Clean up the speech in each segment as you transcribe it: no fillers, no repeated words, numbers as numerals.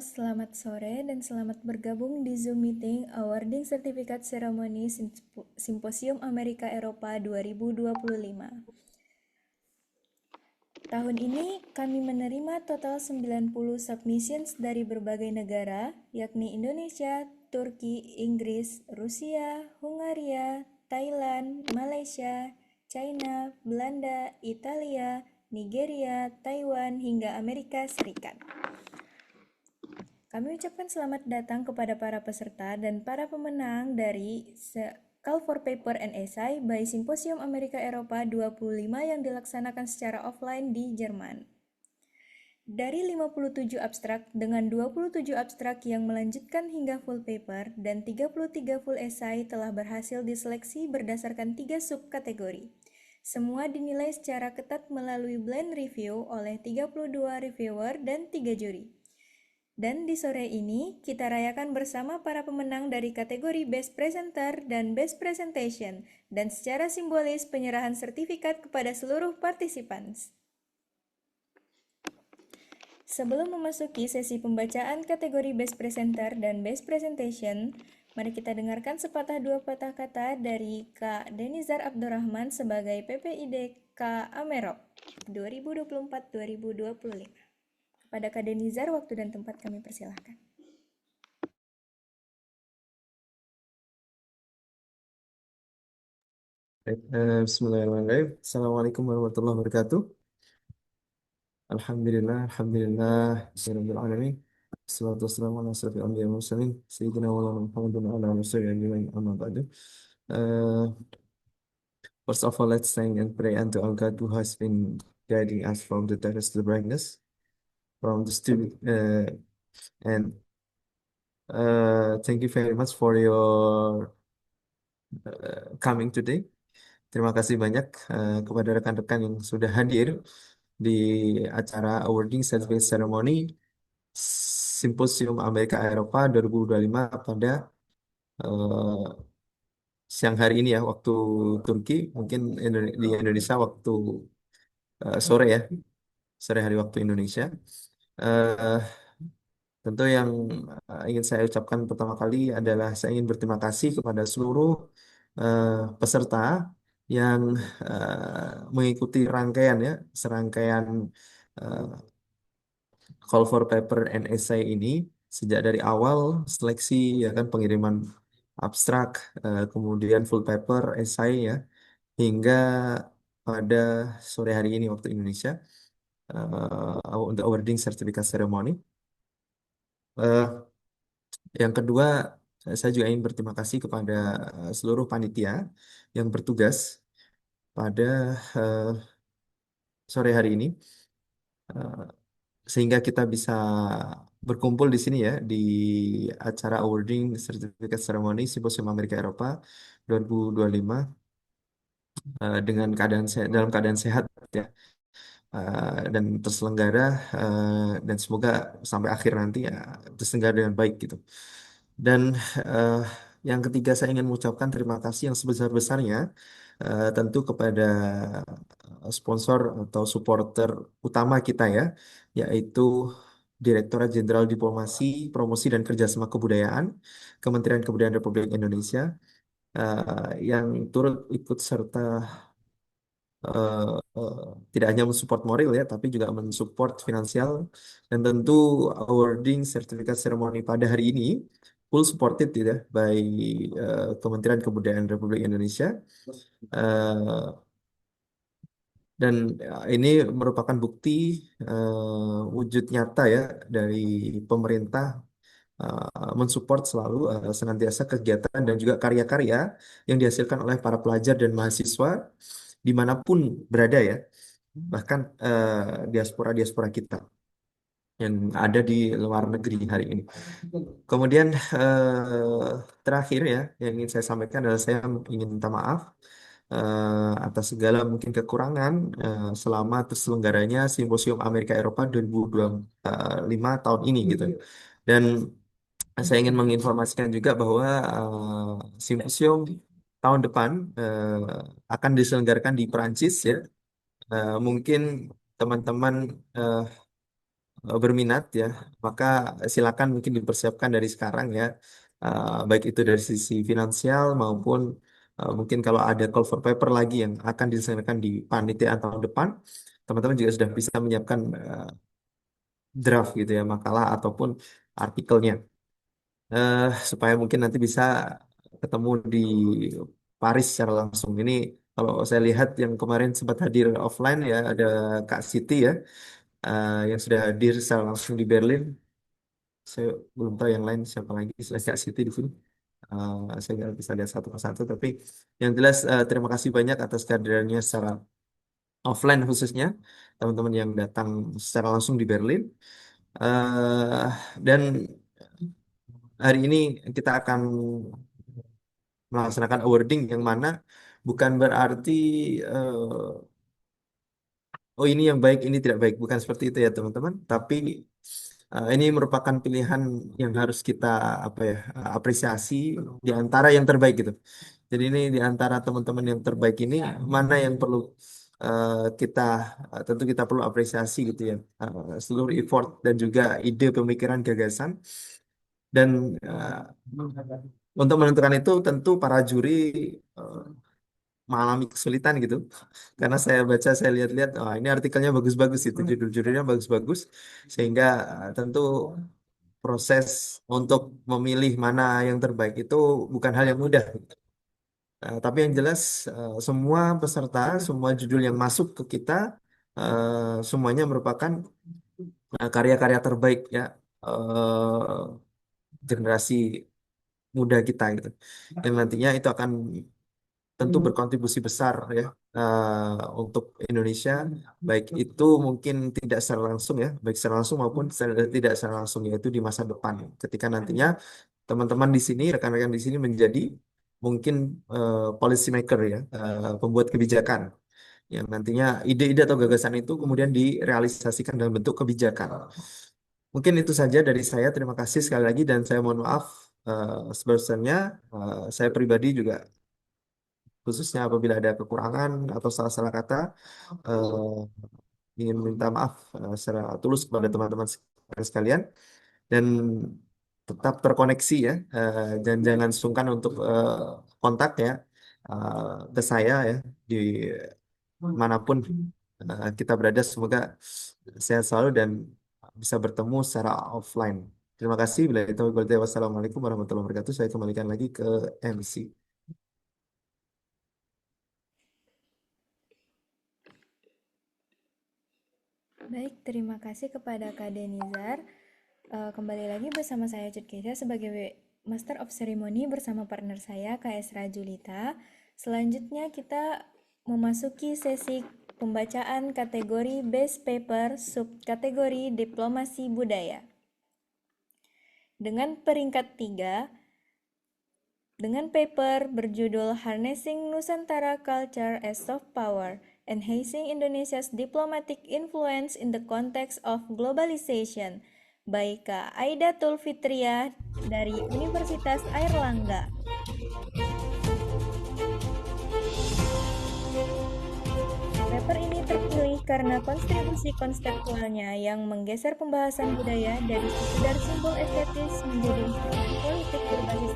Selamat sore dan selamat bergabung di Zoom Meeting Awarding Certificate Ceremony Simposium Amerika Eropa 2025. Tahun ini kami menerima total 90 submissions dari berbagai negara, yakni Indonesia, Turki, Inggris, Rusia, Hungaria, Thailand, Malaysia, China, Belanda, Italia, Nigeria, Taiwan, hingga Amerika Serikat. Kami ucapkan selamat datang kepada para peserta dan para pemenang dari Call for Paper and Essay by Simposium Amerika Eropa 25 yang dilaksanakan secara offline di Jerman. Dari 57 abstrak dengan 27 abstrak yang melanjutkan hingga full paper dan 33 full essay telah berhasil diseleksi berdasarkan 3 subkategori. Semua dinilai secara ketat melalui blend review oleh 32 reviewer dan 3 juri. Dan di sore ini, kita rayakan bersama para pemenang dari kategori Best Presenter dan Best Presentation, dan secara simbolis penyerahan sertifikat kepada seluruh partisipan. Sebelum memasuki sesi pembacaan kategori Best Presenter dan Best Presentation, mari kita dengarkan sepatah dua patah kata dari Kak Denizar Abdurrahman sebagai PPID K Amerok 2024-2025. Kepada Kak Denizar, waktu dan tempat kami persilahkan. Baik, Bismillahirrahmanirrahim. Assalamualaikum warahmatullahi wabarakatuh. Alhamdulillah, alhamdulillah, Rabbil alamin. Wassalatu wassalamu ala asyrafil anbiya'i wal mursalin, sayyidina wa maulana Muhammadin wa ala alihi wasallam ajma'in, amma ba'du. Uh, First of all, let's thank and pray unto our God who has been guiding us from the darkness to the brightness, from the student, and thank you very much for your coming today. Terima kasih banyak kepada rekan-rekan yang sudah hadir di acara awarding certificate ceremony Simposium Amerika Eropa 2025 pada eh, siang hari ini ya, waktu Turki, mungkin di Indonesia waktu sore ya, sore hari waktu Indonesia. Eh, Tentu yang ingin saya ucapkan pertama kali adalah saya ingin berterima kasih kepada seluruh eh, peserta yang mengikuti rangkaian ya, serangkaian eh, call for paper and essay ini sejak dari awal seleksi ya kan, pengiriman abstrak, kemudian full paper, essay ya, hingga pada sore hari ini waktu Indonesia untuk awarding certificate ceremony. Eh, yang kedua, saya juga ingin berterima kasih kepada seluruh panitia yang bertugas pada eh, sore hari ini, eh, sehingga kita bisa berkumpul di sini ya di acara awarding Certificate Ceremony Simposium Amerika Eropa 2025 dengan dalam keadaan sehat ya, dan terselenggara, dan semoga sampai akhir nanti ya terselenggara dengan baik gitu. Dan eh, yang ketiga, saya ingin mengucapkan terima kasih yang sebesar-besarnya tentu kepada sponsor atau supporter utama kita ya, yaitu Direktorat Jenderal Diplomasi, Promosi dan Kerjasama Kebudayaan, Kementerian Kebudayaan Republik Indonesia, yang turut ikut serta eh, eh, tidak hanya mensupport moral ya, tapi juga mensupport finansial, dan tentu awarding sertifikat seremoni pada hari ini full supported ya by Kementerian Kebudayaan Republik Indonesia. Eh, dan ini merupakan bukti wujud nyata ya dari pemerintah mensupport selalu senantiasa kegiatan dan juga karya-karya yang dihasilkan oleh para pelajar dan mahasiswa dimanapun berada ya, bahkan diaspora-diaspora kita yang ada di luar negeri hari ini. Kemudian terakhir ya, yang ingin saya sampaikan adalah saya ingin minta maaf atas segala mungkin kekurangan selama terselenggaranya Simposium Amerika Eropa 2025 tahun ini gitu. Dan saya ingin menginformasikan juga bahwa simposium tahun depan akan diselenggarakan di Perancis ya. Mungkin teman-teman berminat ya, maka silakan mungkin dipersiapkan dari sekarang ya. Baik itu dari sisi finansial maupun mungkin kalau ada call for paper lagi yang akan diselenggarakan di panitia tahun depan, teman-teman juga sudah bisa menyiapkan draft gitu ya, makalah ataupun artikelnya. Supaya mungkin nanti bisa ketemu di Paris secara langsung. Ini kalau saya lihat yang kemarin sempat hadir offline ya, ada Kak Siti ya, yang sudah hadir secara langsung di Berlin. Saya belum tahu yang lain siapa lagi selain Kak Siti di sini. Saya nggak bisa lihat satu persatu, tapi yang jelas terima kasih banyak atas kehadirannya secara offline khususnya teman-teman yang datang secara langsung di Berlin. Eh, dan hari ini kita akan melaksanakan awarding yang mana bukan berarti oh ini yang baik, ini tidak baik, bukan seperti itu ya teman-teman. Tapi ini merupakan pilihan yang harus kita apa ya apresiasi di antara yang terbaik gitu. Jadi ini di antara teman-teman yang terbaik ini mana yang perlu kita tentu kita perlu apresiasi gitu ya. Seluruh effort dan juga ide pemikiran gagasan dan untuk menentukan itu tentu para juri eh, mengalami kesulitan gitu karena saya baca saya lihat-lihat oh, ini artikelnya bagus-bagus itu judul-judulnya bagus-bagus sehingga tentu proses untuk memilih mana yang terbaik itu bukan hal yang mudah. Tapi yang jelas semua peserta semua judul yang masuk ke kita semuanya merupakan karya-karya terbaik ya generasi muda kita gitu yang nantinya itu akan tentu berkontribusi besar ya untuk Indonesia, baik itu mungkin tidak secara langsung ya, baik secara langsung maupun tidak secara langsung yaitu di masa depan, ketika nantinya teman-teman di sini, rekan-rekan di sini menjadi mungkin policy maker ya, pembuat kebijakan yang nantinya ide-ide atau gagasan itu kemudian direalisasikan dalam bentuk kebijakan. Mungkin itu saja dari saya. Terima kasih sekali lagi dan saya mohon maaf sebesarnya. Saya pribadi juga khususnya apabila ada kekurangan atau salah-salah kata ingin minta maaf secara tulus kepada teman-teman sekalian dan tetap terkoneksi ya dan jangan sungkan untuk kontak ya ke saya ya di manapun kita berada, semoga sehat selalu dan bisa bertemu secara offline. Terima kasih. Bila itu wassalamualaikum warahmatullahi wabarakatuh. Saya kembalikan lagi ke MC. Baik, terima kasih kepada Kak Denizar. Kembali lagi bersama saya Cut Keisha sebagai Master of Ceremony bersama partner saya Kak Esra Julita. Selanjutnya kita memasuki sesi pembacaan kategori Best Paper subkategori Diplomasi Budaya. Dengan peringkat 3, dengan paper berjudul Harnessing Nusantara Culture as Soft Power, Enhancing Indonesia's Diplomatic Influence in the Context of Globalization by Kak Aida Tulfitria dari Universitas Airlangga. Paper ini terpilih karena kontribusi konseptualnya yang menggeser pembahasan budaya dari sekedar simbol estetis menjadi instrumen politik berbasis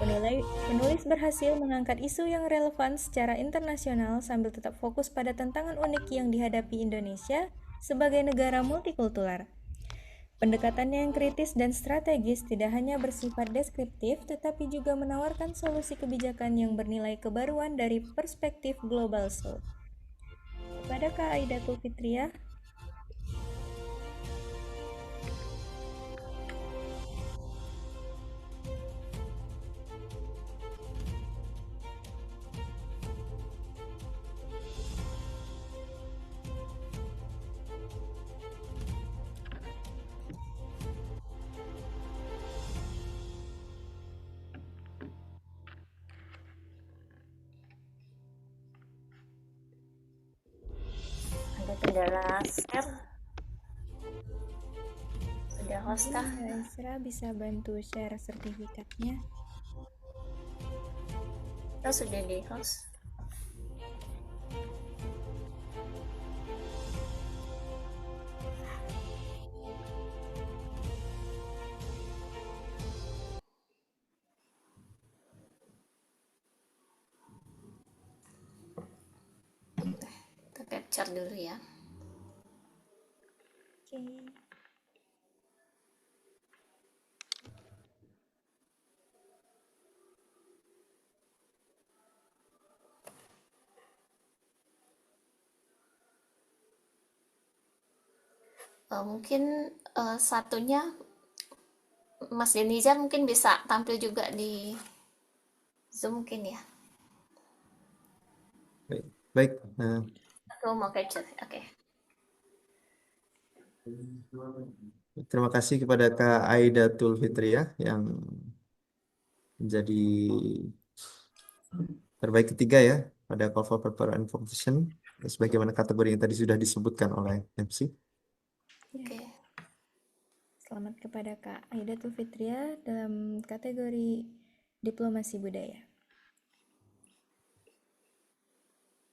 nilai. Penulis berhasil mengangkat isu yang relevan secara internasional sambil tetap fokus pada tantangan unik yang dihadapi Indonesia sebagai negara multikultural. Pendekatannya yang kritis dan strategis tidak hanya bersifat deskriptif, tetapi juga menawarkan solusi kebijakan yang bernilai kebaruan dari perspektif global South. Kepada Kak Aidatul Fitriah. Ada kendala share. Sudah host kah? Kak Esra bisa bantu share sertifikatnya. Oh, sudah di host. capture dulu ya. Oke. Mungkin satunya Mas Denizar mungkin bisa tampil juga di Zoom mungkin ya. Baik, baik. Aku mau capture. Oke. Terima kasih kepada Kak Aidatul Fitria yang menjadi terbaik ketiga ya pada Call for Paper and Competition sebagaimana kategori yang tadi sudah disebutkan oleh MC. Oke. Selamat kepada Kak Aidatul Fitria dalam kategori diplomasi budaya.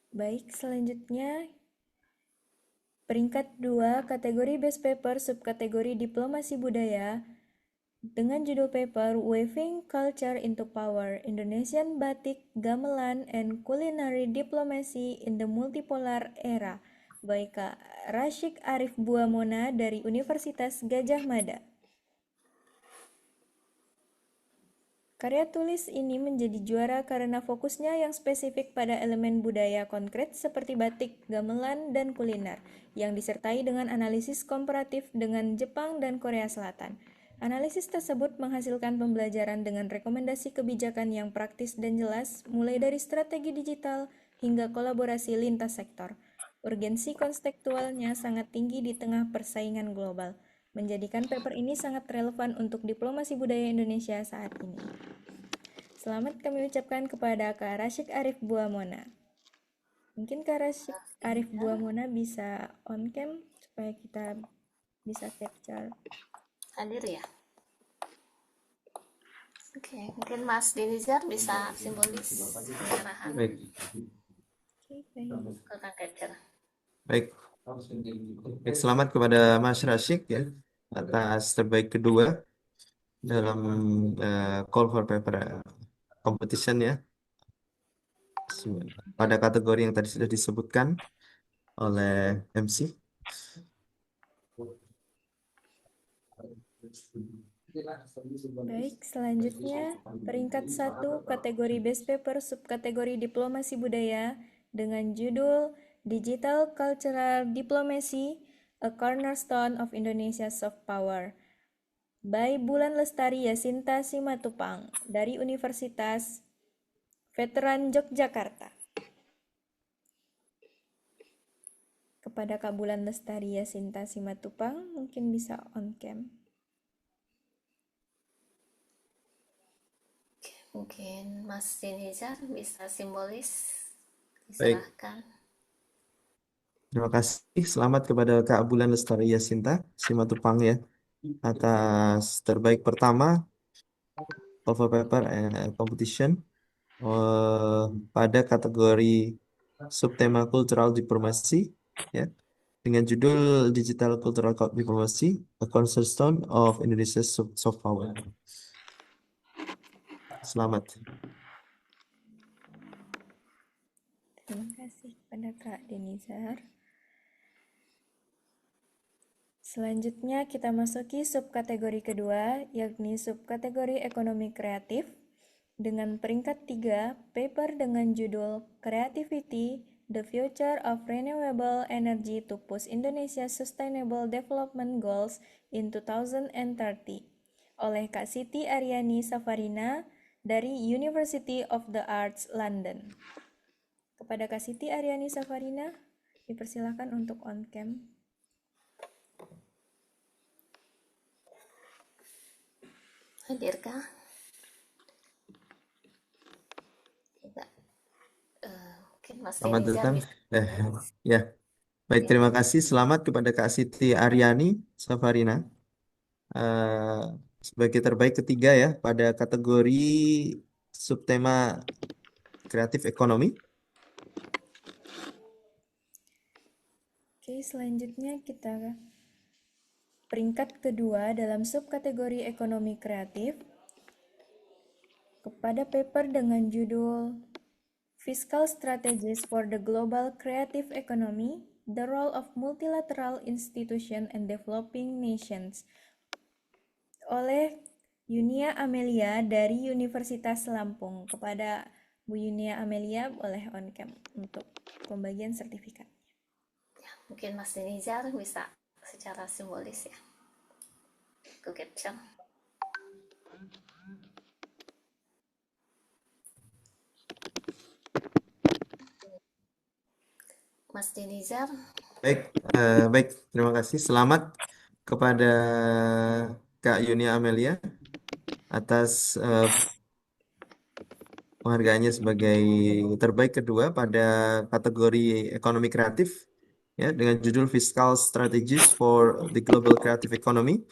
Baik, selanjutnya peringkat 2 kategori Best Paper subkategori diplomasi budaya dengan judul paper Weaving Culture into Power, Indonesian Batik, Gamelan, and Culinary Diplomacy in the Multipolar Era by Kak Rasyik Arif Buamona dari Universitas Gadjah Mada. Karya tulis ini menjadi juara karena fokusnya yang spesifik pada elemen budaya konkret seperti batik, gamelan, dan kuliner, yang disertai dengan analisis komparatif dengan Jepang dan Korea Selatan. Analisis tersebut menghasilkan pembelajaran dengan rekomendasi kebijakan yang praktis dan jelas, mulai dari strategi digital hingga kolaborasi lintas sektor. Urgensi konstektualnya sangat tinggi di tengah persaingan global, menjadikan paper ini sangat relevan untuk diplomasi budaya Indonesia saat ini. Selamat kami ucapkan kepada Kak Rasyik Arif Buamona. Mungkin Kak Rasyik Arif Buamona bisa on cam supaya kita bisa capture. Hadir ya. Oke, mungkin Mas Denizar bisa simbolis penyerahan Baik, Oke, baik. ke Kang Capture. baik. Baik, selamat kepada Mas Rasyik ya atas terbaik kedua dalam Call for Paper Competition ya pada kategori yang tadi sudah disebutkan oleh MC. Baik, selanjutnya peringkat 1 kategori Best Paper subkategori diplomasi budaya dengan judul Digital Cultural Diplomacy, A Cornerstone of Indonesia's Soft Power by Bulan Lestari Yasinta Simatupang dari Universitas Veteran Yogyakarta. Kepada Kak Bulan Lestari Yasinta Simatupang, mungkin bisa on cam. Mungkin Mas Denizar bisa simbolis Baik, diserahkan. terima kasih. Selamat kepada Kak Bulan Lestari Yasinta Simatupang ya atas terbaik pertama Call for Paper Competition pada kategori subtema Cultural Diplomacy ya dengan judul Digital Cultural Diplomacy, A Cornerstone of Indonesia's Soft Power. Selamat. Terima kasih kepada Kak Denizar. Selanjutnya kita masuki subkategori kedua, yakni subkategori ekonomi kreatif dengan peringkat 3, paper dengan judul Creativity, The Future of Renewable Energy to Push Indonesia's Sustainable Development Goals in 2030 oleh Kak Siti Aryani Safarina dari University of the Arts London. Kepada Kak Siti Aryani Safarina, dipersilakan untuk on cam. Hadirkah? Tidak. Mungkin Mas Selamat Denizar datang. bisa. Ya, baik, terima kasih. Selamat kepada Kak Siti Aryani Safarina sebagai terbaik ketiga ya pada kategori subtema kreatif ekonomi. Oke, selanjutnya kita peringkat kedua dalam subkategori ekonomi kreatif kepada paper dengan judul Fiscal Strategies for the Global Creative Economy The Role of Multilateral Institutions and Developing Nations oleh Yunia Amelia dari Universitas Lampung. Kepada Bu Yunia Amelia boleh on cam untuk pembagian sertifikat. Mungkin Mas Denizar bisa secara simbolis ya. Aku capture. Mas Denizar, Baik, baik. Terima kasih. Selamat kepada Kak Yunia Amelia atas penghargaannya sebagai terbaik kedua pada kategori ekonomi kreatif ya dengan judul Fiscal Strategies for the Global Creative Economy,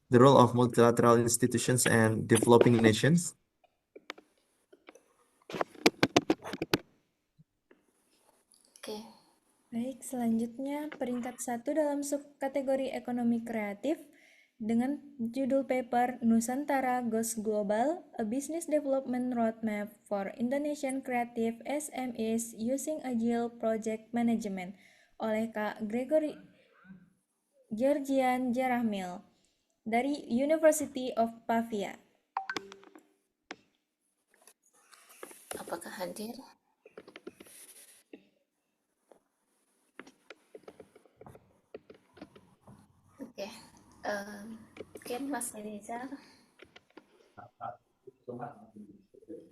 The Role of Multilateral Institutions and Developing Nations. oke. Baik, selanjutnya peringkat 1 dalam subkategori ekonomi kreatif dengan judul paper Nusantara Goes Global, A Business Development Roadmap for Indonesian Creative SMEs Using Agile Project Management oleh Kak Gregory Georgian Jerahmil dari University of Pavia. Apakah hadir? Oke. Mungkin Mas Denizar.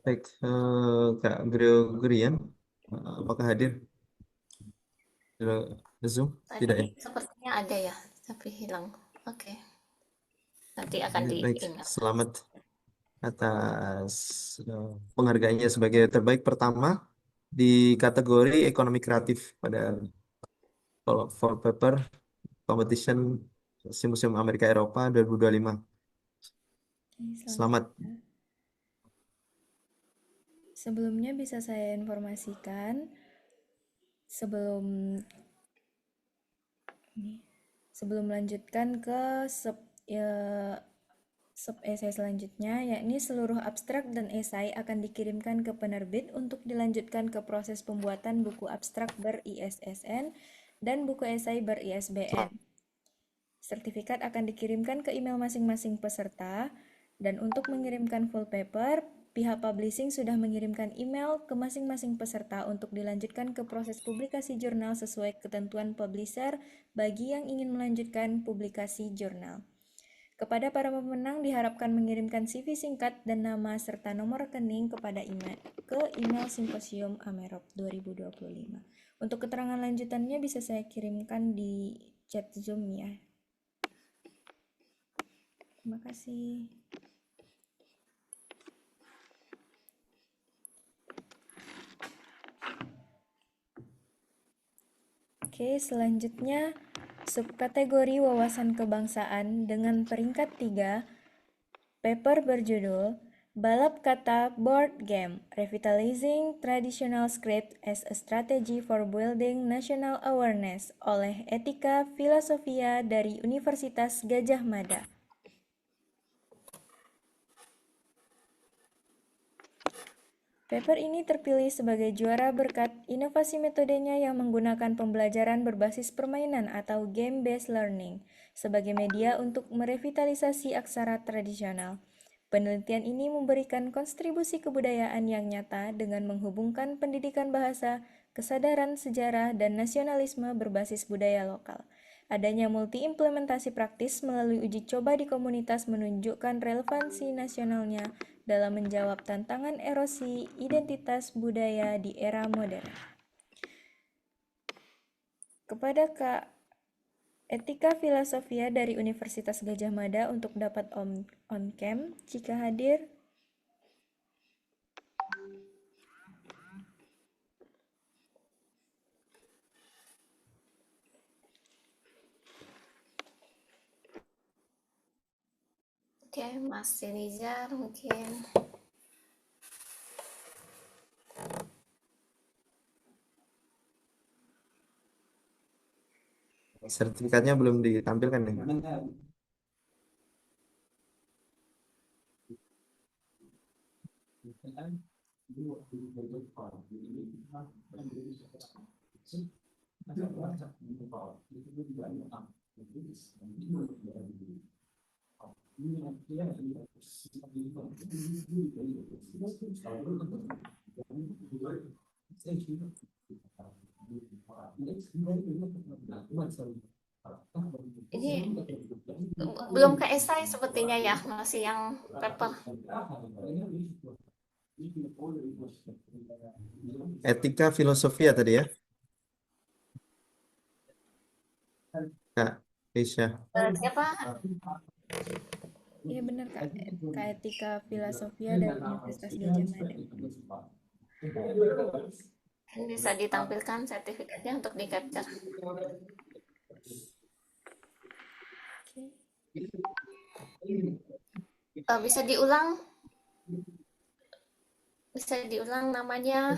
Baik, Kak Gregorian, apakah hadir di Zoom? Tidak ya? Tadi sepertinya ada ya, tapi hilang. Oke. Nanti akan Baik, di-email. selamat atas penghargaannya sebagai terbaik pertama di kategori ekonomi kreatif pada for paper competition Simposium Amerika Eropa 2025. Oke, Selamat. Sebelumnya bisa saya informasikan sebelum melanjutkan ke sub esai selanjutnya, yakni seluruh abstrak dan esai akan dikirimkan ke penerbit untuk dilanjutkan ke proses pembuatan buku abstrak ber-ISSN dan buku esai ber-ISBN. Sertifikat akan dikirimkan ke email masing-masing peserta, dan untuk mengirimkan full paper, pihak publishing sudah mengirimkan email ke masing-masing peserta untuk dilanjutkan ke proses publikasi jurnal sesuai ketentuan publisher bagi yang ingin melanjutkan publikasi jurnal. Kepada para pemenang diharapkan mengirimkan CV singkat dan nama serta nomor rekening kepada email Simposium Amerop 2025. Untuk keterangan lanjutannya bisa saya kirimkan di chat Zoom ya. Terima kasih. Oke, selanjutnya subkategori wawasan kebangsaan dengan peringkat 3, paper berjudul Balap Kata Board Game, Revitalizing Traditional Script as a Strategy for Building National Awareness oleh Etika Filosofia dari Universitas Gadjah Mada. Paper ini terpilih sebagai juara berkat inovasi metodenya yang menggunakan pembelajaran berbasis permainan atau game-based learning sebagai media untuk merevitalisasi aksara tradisional. Penelitian ini memberikan kontribusi kebudayaan yang nyata dengan menghubungkan pendidikan bahasa, kesadaran sejarah, dan nasionalisme berbasis budaya lokal. Adanya multi-implementasi praktis melalui uji coba di komunitas menunjukkan relevansi nasionalnya dalam menjawab tantangan erosi identitas budaya di era modern. Kepada Kak Etika Filosofia dari Universitas Gadjah Mada untuk dapat on cam jika hadir. Oke, Mas Denizar mungkin. Sertifikatnya belum ditampilkan ya. Ini belum ke esai sepertinya ya, masih yang paper. Etika filosofia tadi ya, Kak Isya. Siapa? Iya benar Kak, Kak Etika Filosofia dari Universitas Gajah Mada. Bisa ditampilkan sertifikatnya untuk di capture. Oke. Bisa diulang namanya.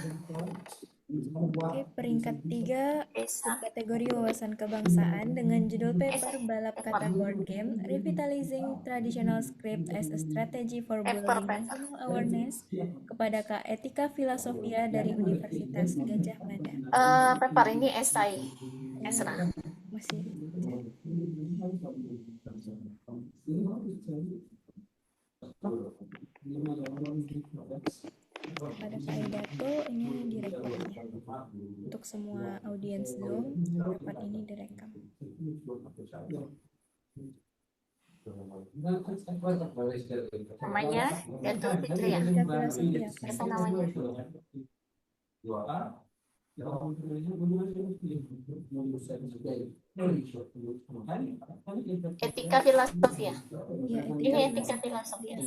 Oke, peringkat 3 Esa. subkategori wawasan kebangsaan dengan judul paper balap kata board game Revitalizing Traditional Script as a Strategy for Building National Awareness kepada Kak Etika Filosofia dari Universitas Gajah Mada. Paper ini esai. Esra. Masih dicari. Kepada Kak Aidatul, ini direkamnya. Untuk semua audiens Zoom, rapat ini direkam. Namanya Datul Fitri ya. Etika Filosofia. Apa namanya? Etika filosofia. Ya, Ini etika etika filosofia.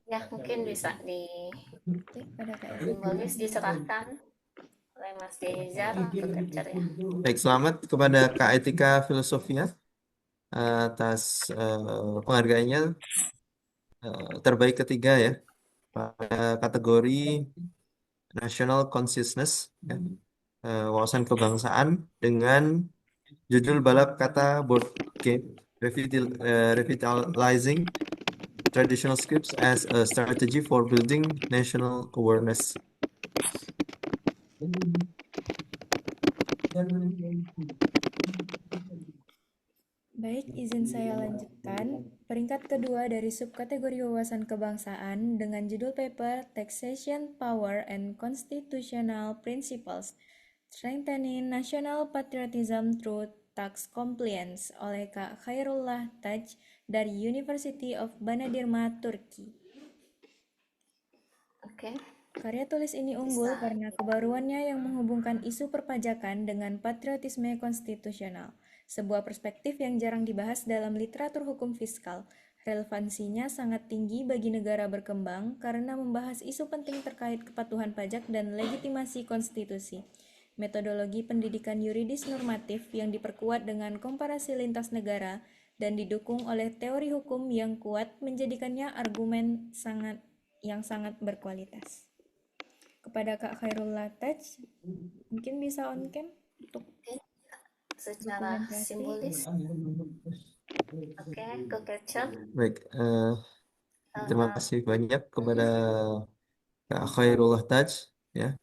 Ya, mungkin bisa Oke, pada Kak Etika. simbolis diserahkan oleh Mas Denizar untuk capture ya. Baik, selamat kepada Kak Etika Filosofia atas penghargaannya terbaik ketiga ya pada kategori National Consciousness ya. Wawasan kebangsaan dengan judul balap kata board game Revitalizing Traditional Scripts as a Strategy for Building National Awareness. Baik, izin saya lanjutkan. Peringkat kedua dari subkategori wawasan kebangsaan dengan judul paper Taxation Power and Constitutional Principles Strengthening National Patriotism Through Tax Compliance oleh Kak Khairullah Taj dari University of Banadirma, Turki. Oke. Karya tulis ini unggul karena kebaruannya yang menghubungkan isu perpajakan dengan patriotisme konstitusional, sebuah perspektif yang jarang dibahas dalam literatur hukum fiskal. Relevansinya sangat tinggi bagi negara berkembang karena membahas isu penting terkait kepatuhan pajak dan legitimasi konstitusi. Metodologi pendidikan yuridis normatif yang diperkuat dengan komparasi lintas negara dan didukung oleh teori hukum yang kuat menjadikannya argumen yang sangat berkualitas. Kepada Kak Khairullah Taj, mungkin bisa on cam untuk Secara simbolis. Oke, ke capture. Baik, terima kasih banyak kepada Kak Khairullah Taj ya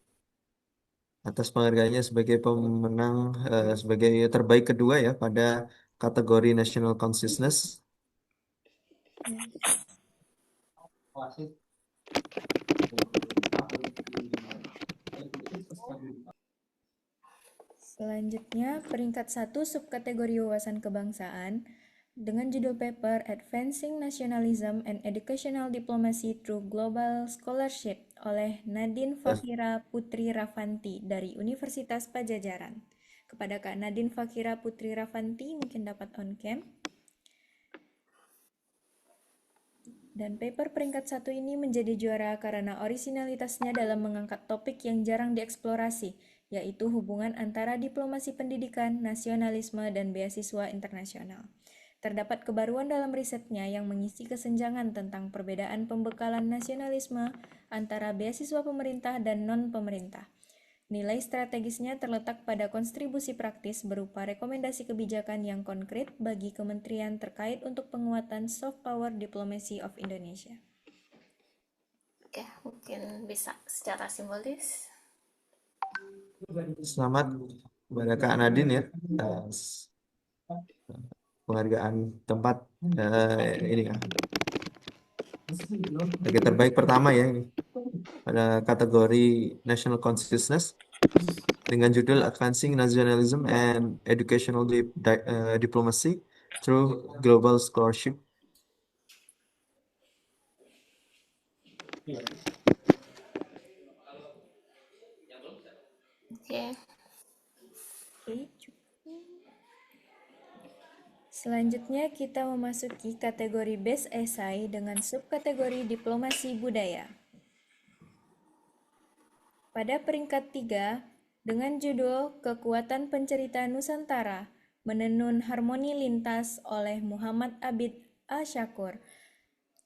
atas penghargaannya sebagai pemenang sebagai terbaik kedua ya pada kategori National Consciousness. Selanjutnya, peringkat 1 subkategori wawasan kebangsaan dengan judul paper Advancing Nationalism and Educational Diplomacy Through Global Scholarship oleh Nadine Fakhira Putri Ravanti dari Universitas Pajajaran. Kepada Kak Nadine Fakhira Putri Ravanti, mungkin dapat on cam. Dan paper peringkat 1 ini menjadi juara karena orisinalitasnya dalam mengangkat topik yang jarang dieksplorasi, yaitu hubungan antara diplomasi pendidikan, nasionalisme, dan beasiswa internasional. Terdapat kebaruan dalam risetnya yang mengisi kesenjangan tentang perbedaan pembekalan nasionalisme antara beasiswa pemerintah dan non-pemerintah. Nilai strategisnya terletak pada kontribusi praktis berupa rekomendasi kebijakan yang konkret bagi kementerian terkait untuk penguatan soft power diplomacy of Indonesia. Oke, mungkin bisa secara simbolis. Selamat kepada Kak Nadine ya atas penghargaan tempat ini ya bagi terbaik pertama ya ini pada kategori National Consciousness dengan judul Advancing Nationalism and Educational Diplomacy Through Global Scholarship. Oke, Oke, cukup. Selanjutnya kita memasuki kategori Best Essay dengan subkategori Diplomasi Budaya. Pada peringkat 3, dengan judul Kekuatan Pencerita Nusantara, Menenun Harmoni Lintas oleh Muhammad Abid Ashakur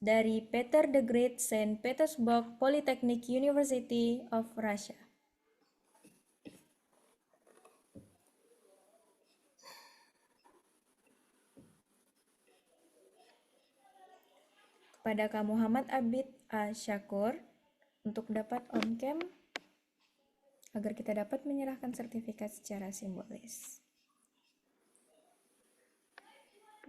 dari Peter the Great Saint Petersburg Polytechnic University of Russia. Kepada Kak Muhammad Abid Ashakur untuk dapat on cam agar kita dapat menyerahkan sertifikat secara simbolis.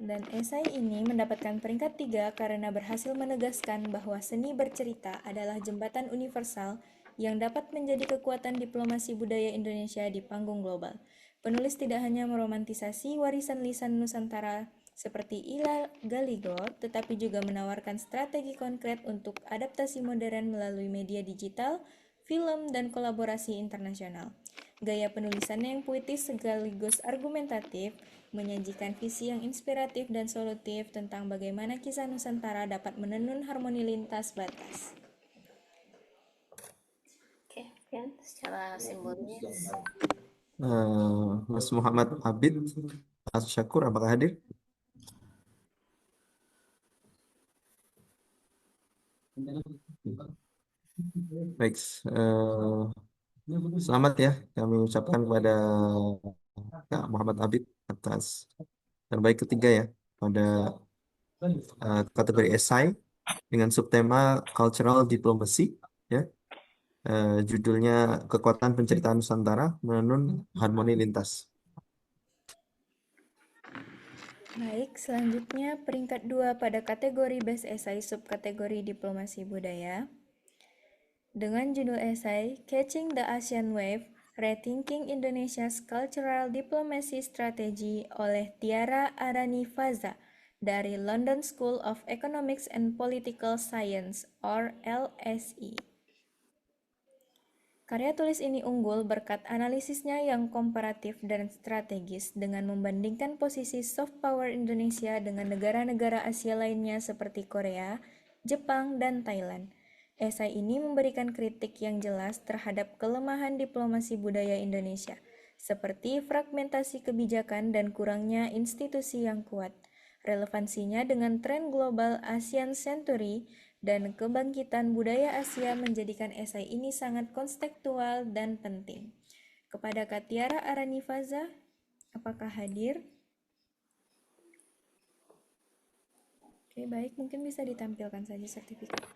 Dan esai ini mendapatkan peringkat 3 karena berhasil menegaskan bahwa seni bercerita adalah jembatan universal yang dapat menjadi kekuatan diplomasi budaya Indonesia di panggung global. Penulis tidak hanya meromantisasi warisan lisan Nusantara seperti Ila Galigo, tetapi juga menawarkan strategi konkret untuk adaptasi modern melalui media digital, film, dan kolaborasi internasional. Gaya penulisannya yang puitis sekaligus argumentatif menyajikan visi yang inspiratif dan solutif tentang bagaimana kisah Nusantara dapat menenun harmoni lintas batas. oke, mungkin secara simbolis. Mas Muhammad Abid Ashakur apakah hadir? Baik, selamat ya kami ucapkan kepada Kak Muhammad Abid atas terbaik ketiga ya pada kategori esai dengan subtema Cultural Diplomacy ya. Judulnya Kekuatan Penceritaan Nusantara Menenun Harmoni Lintas. Baik, selanjutnya peringkat 2 pada kategori Best Essay subkategori Diplomasi Budaya dengan judul esai Catching the Asian Wave, Rethinking Indonesia's Cultural Diplomacy Strategy oleh Tiara Aranifaza dari London School of Economics and Political Science or LSE. Karya tulis ini unggul berkat analisisnya yang komparatif dan strategis dengan membandingkan posisi soft power Indonesia dengan negara-negara Asia lainnya seperti Korea, Jepang, dan Thailand. Esai ini memberikan kritik yang jelas terhadap kelemahan diplomasi budaya Indonesia, seperti fragmentasi kebijakan dan kurangnya institusi yang kuat. Relevansinya dengan tren global ASEAN Century dan kebangkitan budaya Asia menjadikan esai ini sangat konstekstual dan penting. Kepada Kak Tiara Aranifaza, apakah hadir? Oke, baik, mungkin bisa ditampilkan saja sertifikat.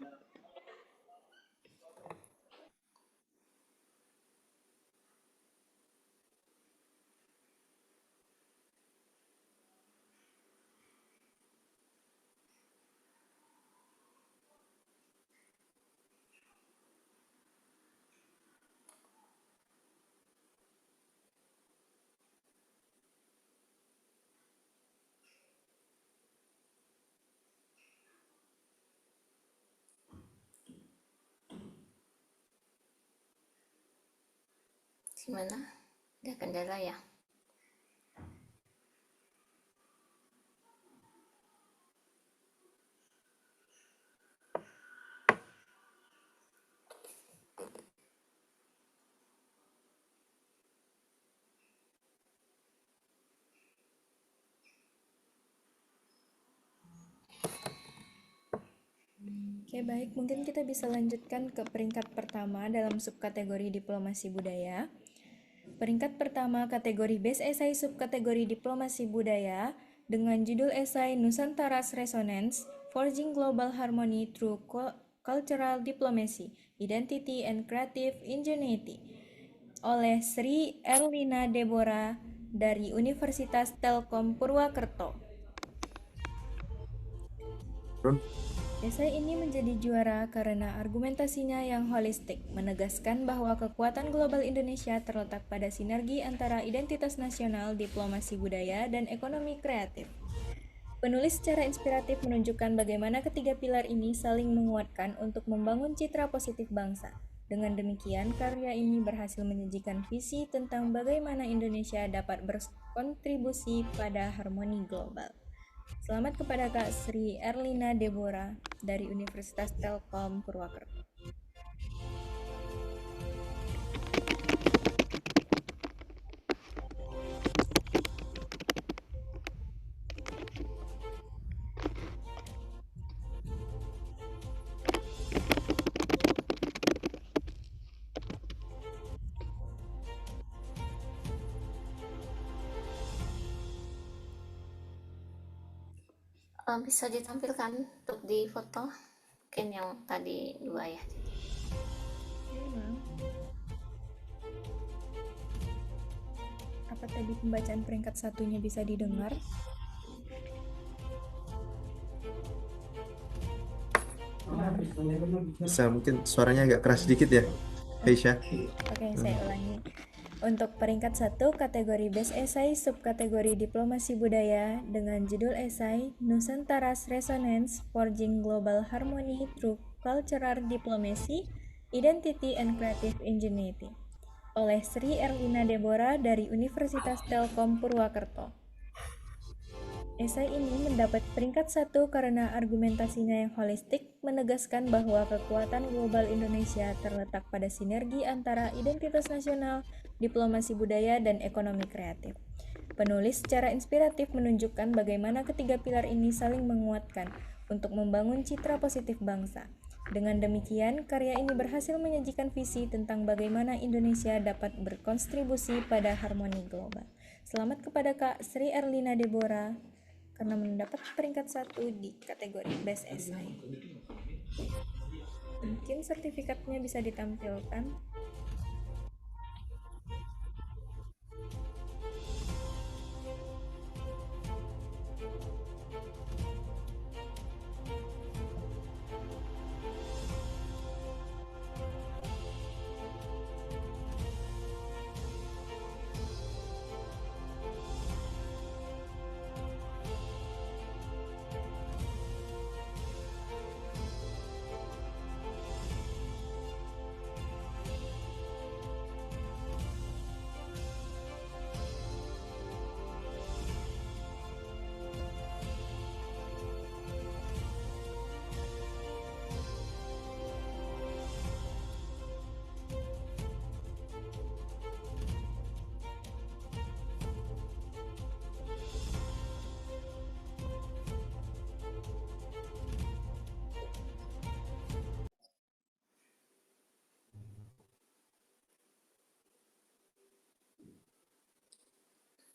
Gimana? Ada kendala ya? Oke, baik. Mungkin kita bisa lanjutkan ke peringkat pertama dalam subkategori diplomasi budaya. Peringkat pertama kategori Best Essay subkategori diplomasi budaya dengan judul esai Nusantara's Resonance: Forging Global Harmony Through Cultural Diplomacy, Identity and Creative Ingenuity oleh Sri Erlina Deborah dari Universitas Telkom Purwakerto. Esai ini menjadi juara karena argumentasinya yang holistik, menegaskan bahwa kekuatan global Indonesia terletak pada sinergi antara identitas nasional, diplomasi budaya, dan ekonomi kreatif. Penulis secara inspiratif menunjukkan bagaimana ketiga pilar ini saling menguatkan untuk membangun citra positif bangsa. Dengan demikian, karya ini berhasil menyajikan visi tentang bagaimana Indonesia dapat berkontribusi pada harmoni global. Selamat kepada Kak Sri Erlina Deborah dari Universitas Telkom Purwakerto. Bisa ditampilkan untuk di foto, mungkin yang tadi dua ya. Apa tadi pembacaan peringkat satunya bisa didengar? Bisa, mungkin suaranya agak keras sedikit ya, Aisyah. Oke, saya ulangi. Untuk peringkat 1 kategori Best Essay subkategori Diplomasi Budaya dengan judul esai Nusantara's Resonance: Forging Global Harmony Through Cultural Diplomacy, Identity and Creative Ingenuity oleh Sri Erlina Deborah dari Universitas Telkom Purwakerto. Esai ini mendapat peringkat 1 karena argumentasinya yang holistik, menegaskan bahwa kekuatan global Indonesia terletak pada sinergi antara identitas nasional, diplomasi budaya, dan ekonomi kreatif. Penulis secara inspiratif menunjukkan bagaimana ketiga pilar ini saling menguatkan untuk membangun citra positif bangsa. Dengan demikian, karya ini berhasil menyajikan visi tentang bagaimana Indonesia dapat berkontribusi pada harmoni global. Selamat kepada Kak Sri Erlina Deborah karena mendapat peringkat 1 di kategori Best Essay. Mungkin sertifikatnya bisa ditampilkan.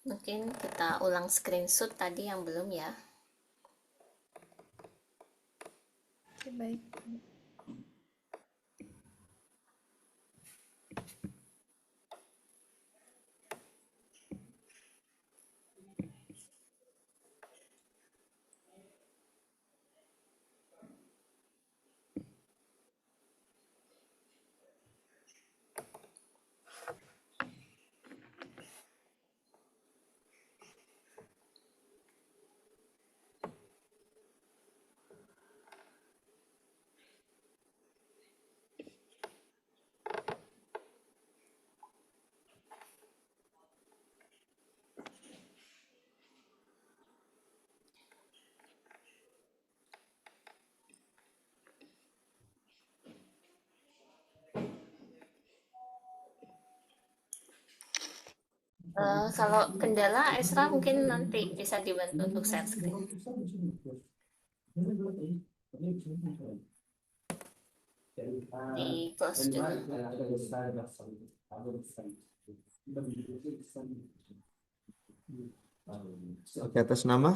Mungkin kita ulang screenshot tadi yang belum ya. Oke, baik. Kalau kendala Esra mungkin nanti bisa dibantu untuk share screen. di close juga. Oke, atas nama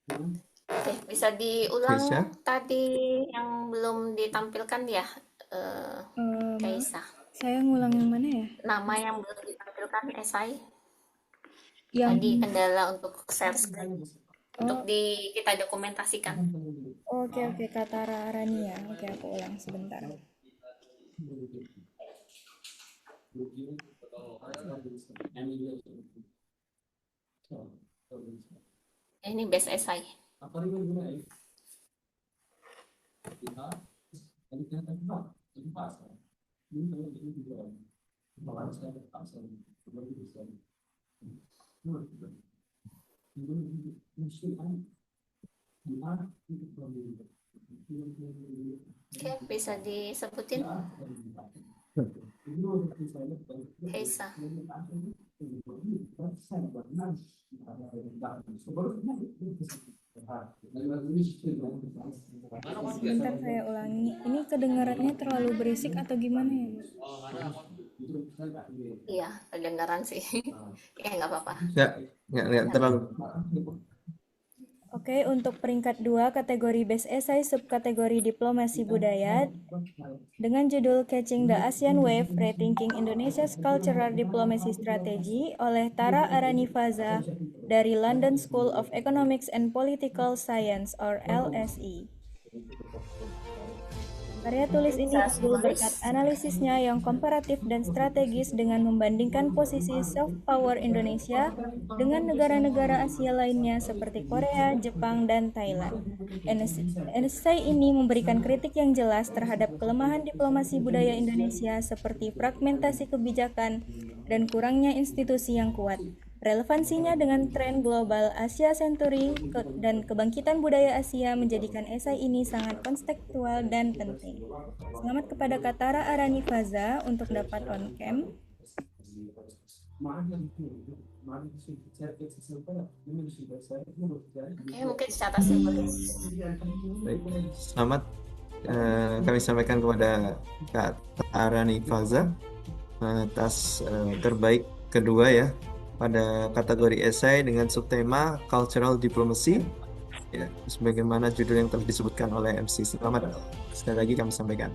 Oke, bisa diulang Krisya. tadi yang belum ditampilkan ya, Maaf, Kaisa. saya ngulang yang mana ya? Nama yang belum ditampilkan esai. Yang Tadi kendala untuk share screen. Untuk oh, kita dokumentasikan. oke oke, Katara Arania. Oke, aku ulang sebentar. Ini best esai. Oke, bisa disebutin Kaisa. Sebentar saya ulangi. Ini kedengarannya terlalu berisik atau gimana ya, Bu? Iya, kedengaran sih. Ya, nggak apa-apa. Nggak terlalu. Oke, untuk peringkat 2 kategori Best Essay subkategori Diplomasi Budaya dengan judul Catching the ASEAN Wave, Rethinking Indonesia's Cultural Diplomacy Strategy oleh Tara Aranifaza dari London School of Economics and Political Science or LSE. Karya tulis ini Bisa unggul berkat menulis. analisisnya yang komparatif dan strategis dengan membandingkan posisi soft power Indonesia dengan negara-negara Asia lainnya seperti Korea, Jepang, dan Thailand. Esai ini memberikan kritik yang jelas terhadap kelemahan diplomasi budaya Indonesia seperti fragmentasi kebijakan dan kurangnya institusi yang kuat. Relevansinya dengan tren global Asia Century dan kebangkitan budaya Asia menjadikan esai ini sangat konstekstual dan penting. Selamat kepada Katara Aranifaza untuk dapat on cam. Oke, mungkin secara simbolis. Baik, selamat kami sampaikan kepada Kak Arani Faza atas terbaik kedua ya pada kategori esai dengan subtema Cultural Diplomacy ya, sebagaimana judul yang telah disebutkan oleh MC. Selamat sekali lagi kami sampaikan.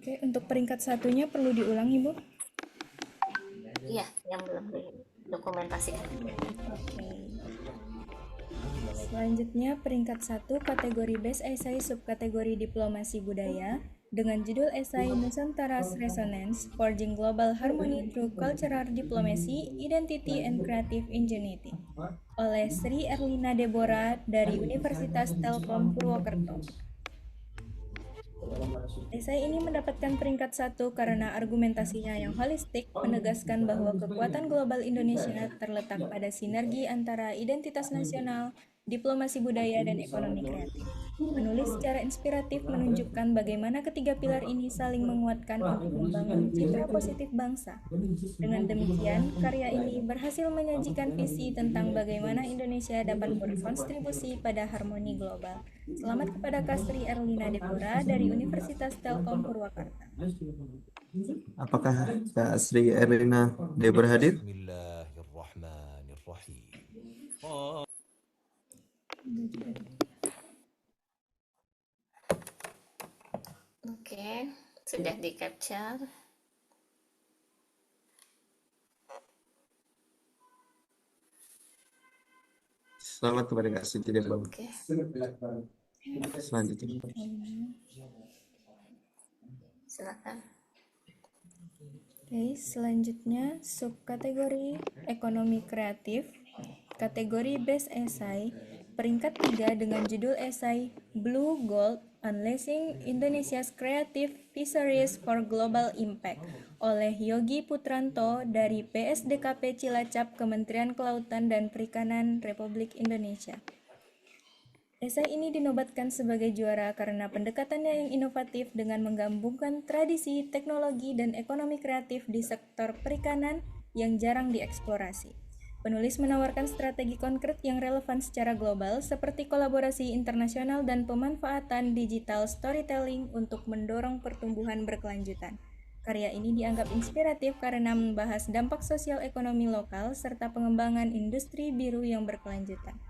Oke, untuk peringkat satunya perlu diulang, Ibu? Iya, yang belum didokumentasikan. Oke. Selanjutnya peringkat 1 kategori Best Essay subkategori Diplomasi Budaya dengan judul esai Nusantara's Resonance Forging Global Harmony Through Cultural Diplomacy, Identity and Creative Ingenuity oleh Sri Erlina Deborah dari Universitas Telkom Purwokerto. Esai ini mendapatkan peringkat 1 karena argumentasinya yang holistik menegaskan bahwa kekuatan global Indonesia terletak pada sinergi antara identitas nasional, diplomasi budaya, dan ekonomi kreatif. Penulis secara inspiratif menunjukkan bagaimana ketiga pilar ini saling menguatkan untuk membangun citra positif bangsa. Dengan demikian, karya ini berhasil menyajikan visi tentang bagaimana Indonesia dapat berkontribusi pada harmoni global. Selamat kepada Kak Sri Erlina Deborah dari Universitas Telkom Purwakarta. Apakah Kak Sri Erlina Deborah hadir? Bismillahirrahmanirrahim. Oke, sudah di capture. Selamat kepada Kak Siti Deborah. Oke, Selanjutnya. silakan. Oke, selanjutnya subkategori ekonomi kreatif, kategori Best Essay, peringkat 3 dengan judul esai Blue Gold Unleashing Indonesia's Creative Fisheries for Global Impact oleh Yogi Putranto dari PSDKP Cilacap Kementerian Kelautan dan Perikanan Republik Indonesia. Esai ini dinobatkan sebagai juara karena pendekatannya yang inovatif dengan menggabungkan tradisi, teknologi, dan ekonomi kreatif di sektor perikanan yang jarang dieksplorasi. Penulis menawarkan strategi konkret yang relevan secara global seperti kolaborasi internasional dan pemanfaatan digital storytelling untuk mendorong pertumbuhan berkelanjutan. Karya ini dianggap inspiratif karena membahas dampak sosial ekonomi lokal serta pengembangan industri biru yang berkelanjutan.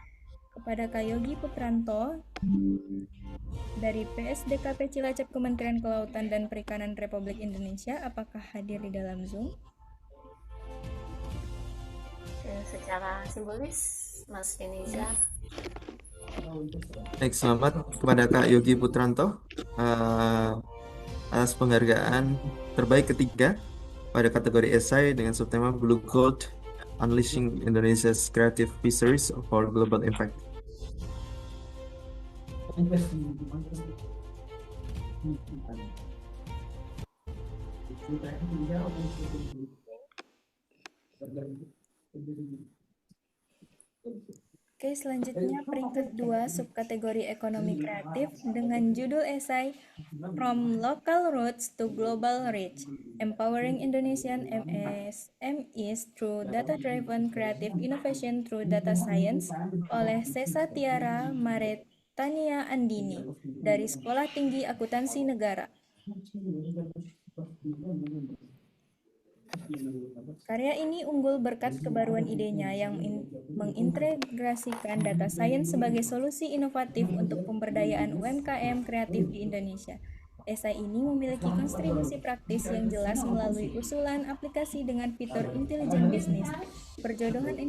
Kepada Kak Yogi Putranto dari PSDKP Cilacap Kementerian Kelautan dan Perikanan Republik Indonesia, apakah hadir di dalam Zoom? Secara simbolis, Mas Denizar. Baik, selamat kepada Kak Yogi Putranto atas penghargaan terbaik ketiga pada kategori esai dengan subtema Blue Gold Unleashing Indonesia's Creative Fisheries for Global Impact. Oke, selanjutnya peringkat 2 subkategori ekonomi kreatif dengan judul esai From Local Roots to Global Reach, Empowering Indonesian MSMEs Through Data-Driven Creative Innovation Through Data Science oleh Sesa Tiara Maretania Andini dari Sekolah Tinggi Akuntansi Negara. Karya ini unggul berkat kebaruan idenya yang mengintegrasikan data sains sebagai solusi inovatif untuk pemberdayaan UMKM kreatif di Indonesia. Esai ini memiliki kontribusi praktis yang jelas melalui usulan aplikasi dengan fitur intelijen bisnis, perjodohan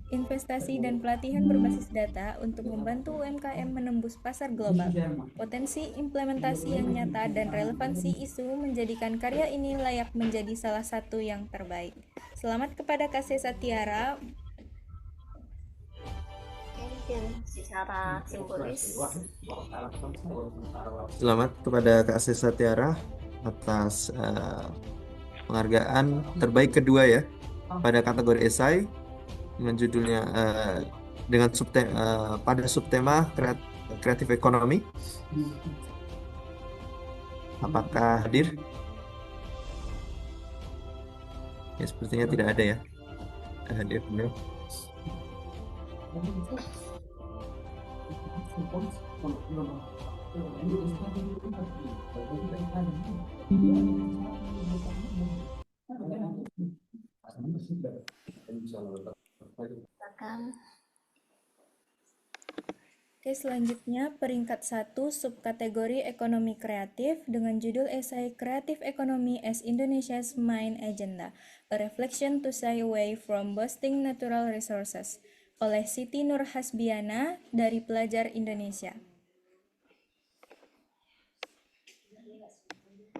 investasi, dan pelatihan berbasis data untuk membantu UMKM menembus pasar global. Potensi implementasi yang nyata dan relevansi isu menjadikan karya ini layak menjadi salah satu yang terbaik. Selamat kepada Kak Sesa Tiara. Mungkin secara simbolis. Selamat kepada Kak Sesa Tiara atas penghargaan terbaik kedua ya pada kategori esai dengan judulnya dengan pada subtema kreatif ekonomi. Apakah hadir? Ya, sepertinya tidak ada ya. Hadir benar. Oke, selanjutnya peringkat 1 subkategori ekonomi kreatif dengan judul esai Creative Economy as Indonesia's Main Agenda, A Reflection to Shy Away from Boasting Natural Resources oleh Siti Nur Hasbiana dari Pelajar Indonesia.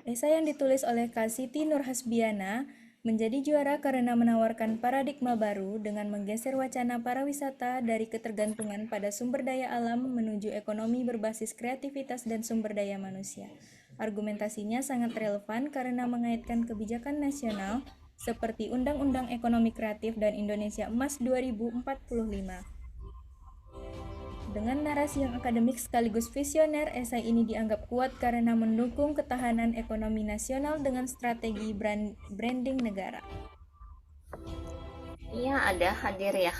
Esai yang ditulis oleh Kak Siti Nur Hasbiana menjadi juara karena menawarkan paradigma baru dengan menggeser wacana pariwisata dari ketergantungan pada sumber daya alam menuju ekonomi berbasis kreativitas dan sumber daya manusia. Argumentasinya sangat relevan karena mengaitkan kebijakan nasional seperti Undang-Undang Ekonomi Kreatif dan Indonesia Emas 2045. Dengan narasi yang akademik sekaligus visioner, esai ini dianggap kuat karena mendukung ketahanan ekonomi nasional dengan strategi branding negara. Iya, ada hadir ya.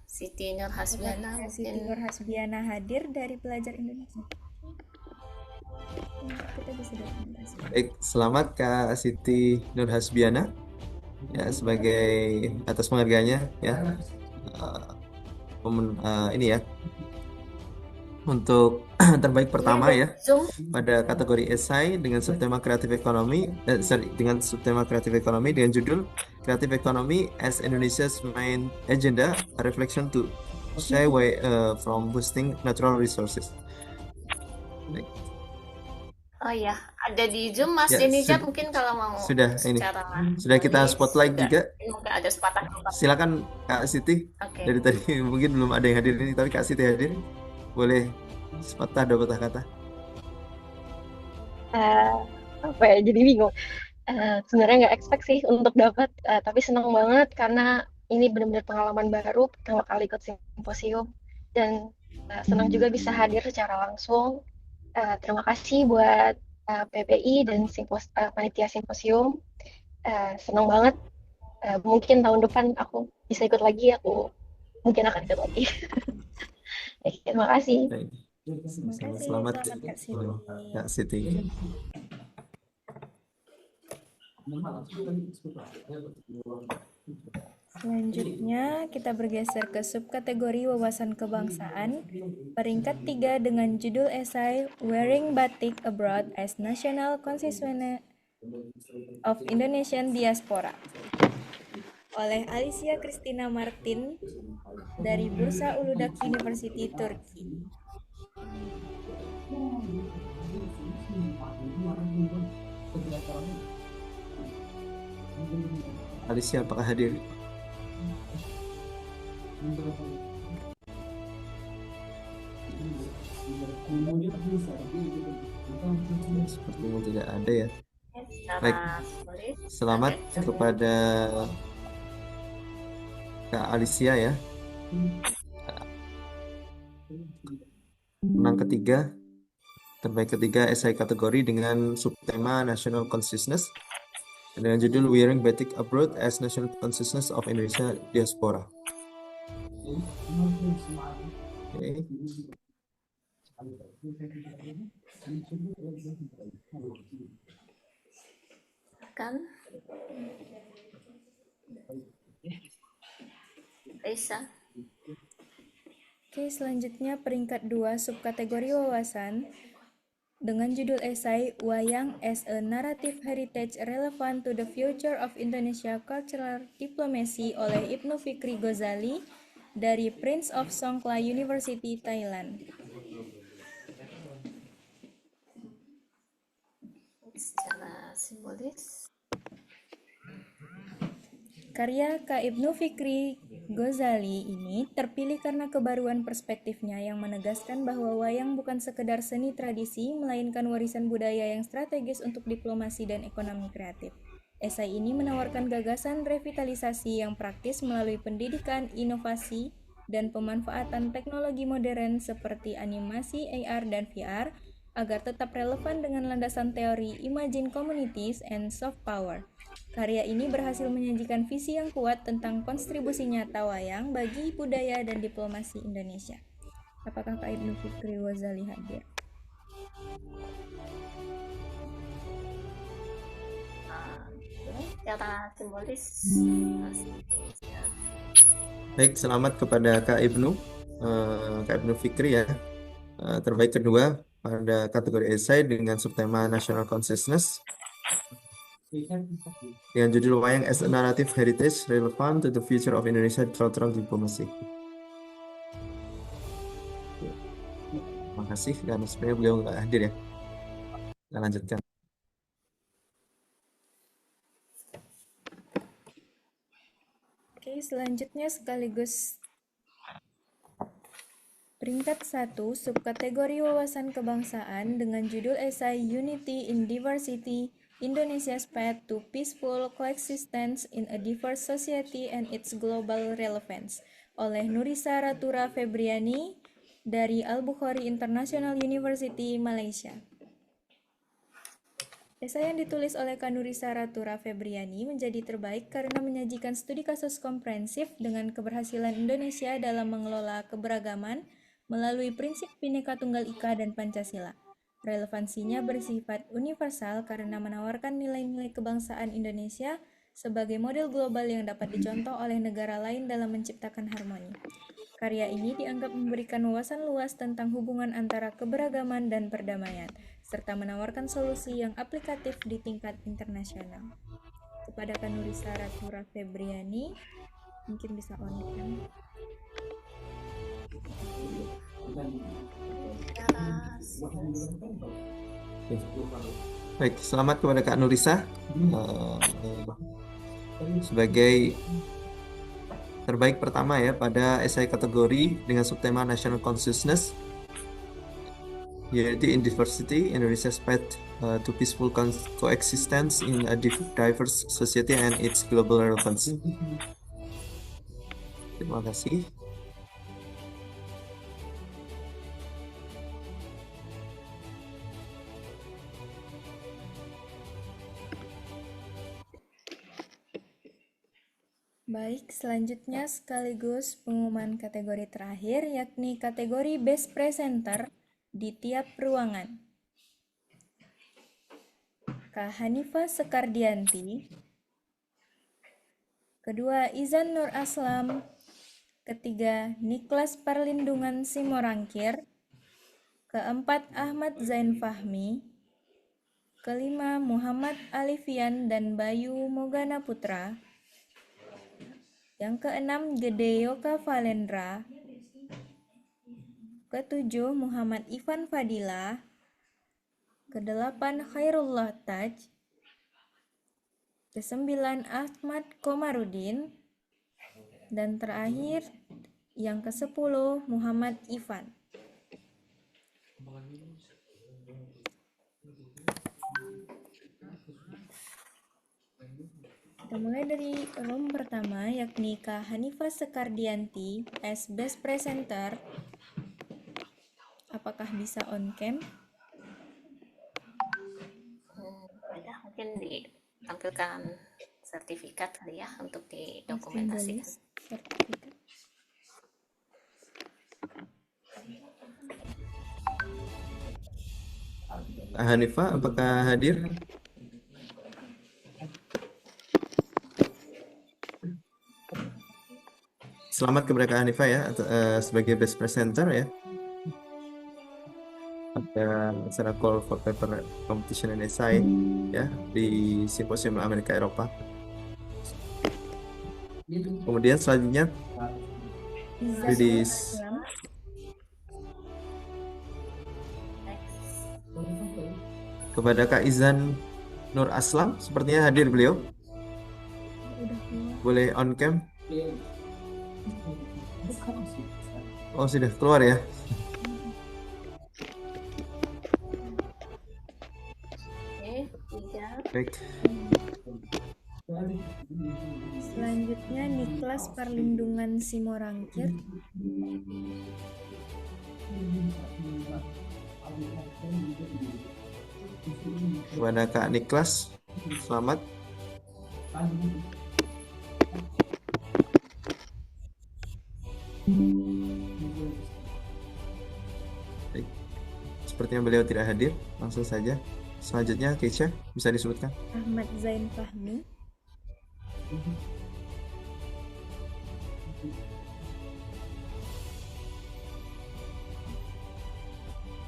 Siti Nur Hasbiana. Siti Nur Hasbiana hadir dari Pelajar Indonesia. Kita bisa dokumentasi. Baik, selamat Kak Siti Nur Hasbiana ya sebagai atas penghargaannya ya. Ini ya. Untuk terbaik pertama ya pada kategori esai dengan subtema kreatif ekonomi dengan judul Creative Economy as Indonesia's Main Agenda, a Reflection to Shy Away from Boosting Natural Resources. Baik. Oh ya, ada di Zoom Mas Denizar mungkin kalau mau sudah kita spotlight juga. Mungkin ada sepatah. Silakan Kak Siti. Dari tadi mungkin belum ada yang hadir ini, tapi Kak Siti hadir. Boleh sepatah dua patah kata. Apa ya, jadi bingung. Sebenarnya nggak expect sih untuk dapat, tapi senang banget karena ini benar-benar pengalaman baru, pertama kali ikut simposium dan Senang juga bisa hadir secara langsung. Terima kasih buat PPI dan panitia simposium. Senang banget. Mungkin tahun depan aku bisa ikut lagi. Aku mungkin akan ikut lagi. Terima kasih. Baik. Terima kasih, Selamat, selamat Kak Siti. Kak Siti. Selanjutnya kita bergeser ke subkategori wawasan kebangsaan peringkat 3 dengan judul esai Wearing Batik Abroad as National Consciousness of Indonesian Diaspora oleh Alicia Christina Martin dari Bursa Uludag University Turki. Alicia, apakah hadir? Sepertinya tidak ada ya. Baik, selamat kepada Kak Alicia ya. Menang ketiga, terbaik ketiga esai kategori dengan subtema National Consciousness dengan judul Wearing Batik Abroad as National Consciousness of Indonesia Diaspora. Okay. Kan Risa. Oke, selanjutnya peringkat 2 subkategori wawasan dengan judul esai Wayang as a Narrative Heritage Relevant to the Future of Indonesia Cultural Diplomacy oleh Ibnu Fikri Ghazali dari Prince of Songkla University, Thailand. Secara simbolis. Karya Kak Ibnu Fikri Ghazali ini terpilih karena kebaruan perspektifnya yang menegaskan bahwa wayang bukan sekedar seni tradisi, melainkan warisan budaya yang strategis untuk diplomasi dan ekonomi kreatif. Esai ini menawarkan gagasan revitalisasi yang praktis melalui pendidikan, inovasi, dan pemanfaatan teknologi modern seperti animasi, AR, dan VR agar tetap relevan dengan landasan teori Imagine Communities and Soft Power. Karya ini berhasil menyajikan visi yang kuat tentang kontribusi nyata wayang bagi budaya dan diplomasi Indonesia. Apakah Kak Ibnu Fikri Ghazali hadir? Secara simbolis. Baik, selamat kepada Kak Ibnu, Kak Ibnu Fikri ya. Terbaik kedua pada kategori esai dengan subtema National Consciousness dengan judul Wayang as a Narrative Heritage Relevant to the Future of Indonesia Cultural Diplomacy. Terima kasih, karena sebenarnya beliau nggak hadir ya. Kita lanjutkan. Oke, selanjutnya sekaligus peringkat 1 subkategori wawasan kebangsaan dengan judul esai Unity in Diversity, Indonesia's Path to Peaceful Coexistence in a Diverse Society and Its Global Relevance oleh Nurisa Ratura Febriani dari Al-Bukhari International University, Malaysia. Esai yang ditulis oleh Kak Nurisa Ratura Febriani menjadi terbaik karena menyajikan studi kasus komprehensif dengan keberhasilan Indonesia dalam mengelola keberagaman melalui prinsip Bhinneka Tunggal Ika dan Pancasila. Relevansinya bersifat universal karena menawarkan nilai-nilai kebangsaan Indonesia sebagai model global yang dapat dicontoh oleh negara lain dalam menciptakan harmoni. Karya ini dianggap memberikan wawasan luas tentang hubungan antara keberagaman dan perdamaian, serta menawarkan solusi yang aplikatif di tingkat internasional. Kepada Kak Nurisa Ratura Febriani, mungkin bisa on-cam. Baik, selamat kepada Kak Nurisa sebagai terbaik pertama ya pada esai kategori dengan subtema National Consciousness, Unity in Diversity, Indonesia's Path to Peaceful Coexistence in a Diverse Society and Its Global Relevance. Terima kasih. Baik, selanjutnya sekaligus pengumuman kategori terakhir, yakni kategori Best Presenter di tiap ruangan. Kak Hanifah Sekardianti, kedua Izan Nur Aslam, ketiga Niklas Parlindungan Simorangkir, keempat Ahmad Zain Fahmi, kelima Muhammad Alifian dan Bayu Mogana Putra, yang keenam Gede Yoka Valendra, ketujuh Muhammad Ivan Fadila, kedelapan Khairullah Taj, kesembilan Ahmad Komarudin, dan terakhir yang ke-10 Muhammad Ivan. Kita mulai dari room pertama, yakni Kak Hanifah Sekardianti as Best Presenter. Apakah bisa on cam? Ada mungkin ditampilkan sertifikat kali ya untuk didokumentasikan. Simbolis sertifikat. Kak Hanifah, apakah hadir? Selamat kepada Kak Hanifah ya sebagai best presenter ya pada acara Call for Paper Competition and Essay ya di Simposium Amerika Eropa. Kemudian selanjutnya Yudis kepada Kak Izan Nur Aslam, sepertinya hadir beliau. Udah keluar. Boleh on cam? Oh, sudah keluar ya. Oke, 3. Baik. Selanjutnya Niklas Parlindungan Simorangkir. Kepada Kak Niklas, selamat. Baik. Sepertinya beliau tidak hadir, langsung saja. Selanjutnya, Keisha, bisa disebutkan? Ahmad Zain Fahmi.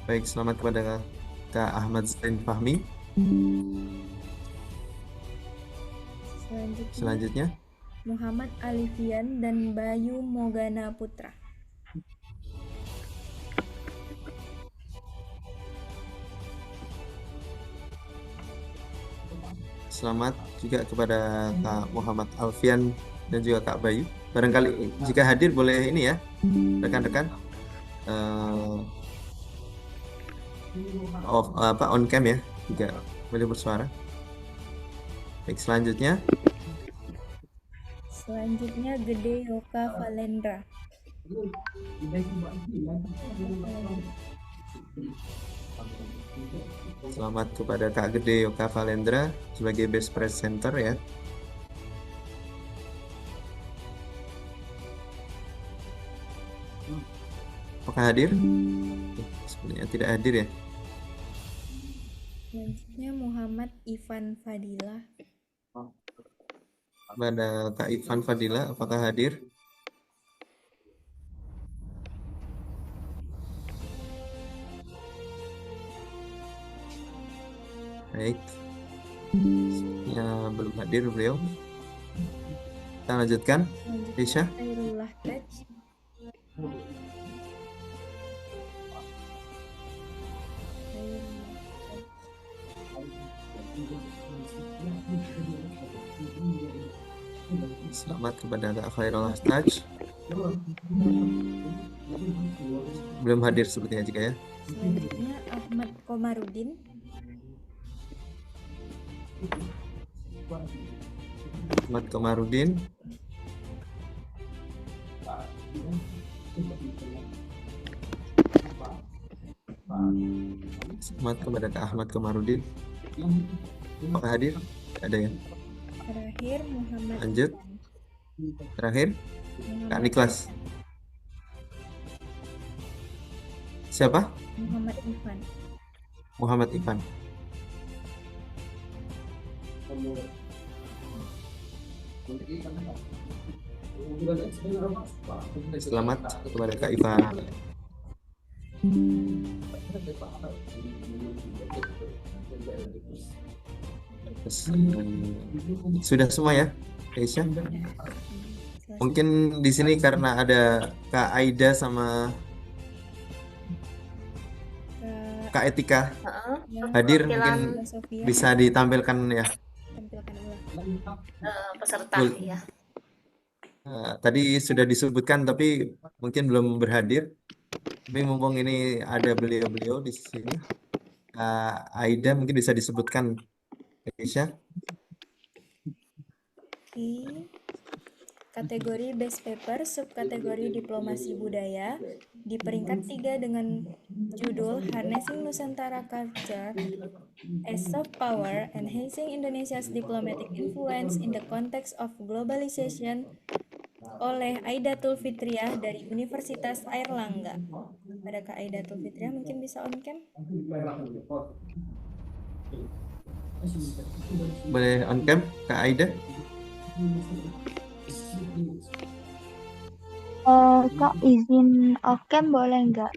Baik, selamat kepada Kak Ahmad Zain Fahmi. Selanjutnya, Muhammad Alifian dan Bayu Mogana Putra. selamat juga kepada Kak Muhammad Alfian dan juga Kak Bayu. Barangkali jika hadir boleh ini ya, rekan-rekan on cam ya, jika boleh bersuara. Baik, selanjutnya Gede Yoka Valendra. selamat kepada Kak Gede Yoka Valendra sebagai best presenter ya. Apakah hadir? Sebenarnya tidak hadir ya. Selanjutnya Muhammad Ivan Fadila. Kepada Kak Ivan Fadila, apakah hadir? Baik, ya belum hadir beliau. Kita lanjutkan, Risha. Khairullah Taj. Selamat kepada Kak Khairullah Taj. Belum hadir sepertinya juga ya. Selanjutnya Ahmad Komarudin. Ahmad Komarudin. Selamat kepada Kak Ahmad Komarudin. Apakah hadir? Ada ya? Terakhir Muhammad Lanjut. Ivan. Terakhir, Kak Muhammad Niklas. Ivan. Siapa? Muhammad Ivan. Muhammad Ivan. Selamat kepada Kak Ivan. Sudah semua ya, Aisyah? Ya, selesai. Mungkin di sini karena ada Kak Aida sama Kak Kak Etika Heeh, ya, hadir, perwakilan mungkin Sofia bisa ditampilkan ya. tampilkan ulang. peserta Bul- ya. Tadi sudah disebutkan tapi mungkin belum berhadir. Tapi mumpung ini ada beliau-beliau di sini, Kak Aida mungkin bisa disebutkan, Aisyah. Oke. Kategori Best Paper, subkategori Diplomasi Budaya, di peringkat 3 dengan judul Harnessing Nusantara Culture as Soft Power, Enhancing Indonesia's Diplomatic Influence in the Context of Globalization oleh Aidatul Fitriah dari Universitas Airlangga. Pada Kak Aidatul Fitriah mungkin bisa on cam? Boleh on cam, Kak Aida? Kak izin off cam boleh nggak?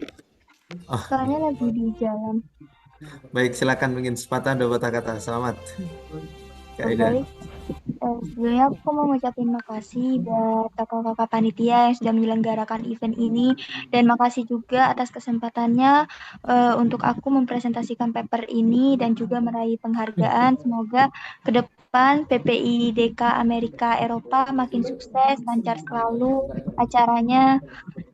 Oh, Soalnya lagi di jalan. baik, silakan mungkin sepatah dua patah kata. Selamat, Kak Aida. Baik, sebelumnya aku mau ngucapin makasih buat kakak-kakak panitia yang sudah menyelenggarakan event ini, dan makasih juga atas kesempatannya untuk aku mempresentasikan paper ini dan juga meraih penghargaan. Semoga ke depan PPI DK Amerika Eropa makin sukses, lancar selalu acaranya,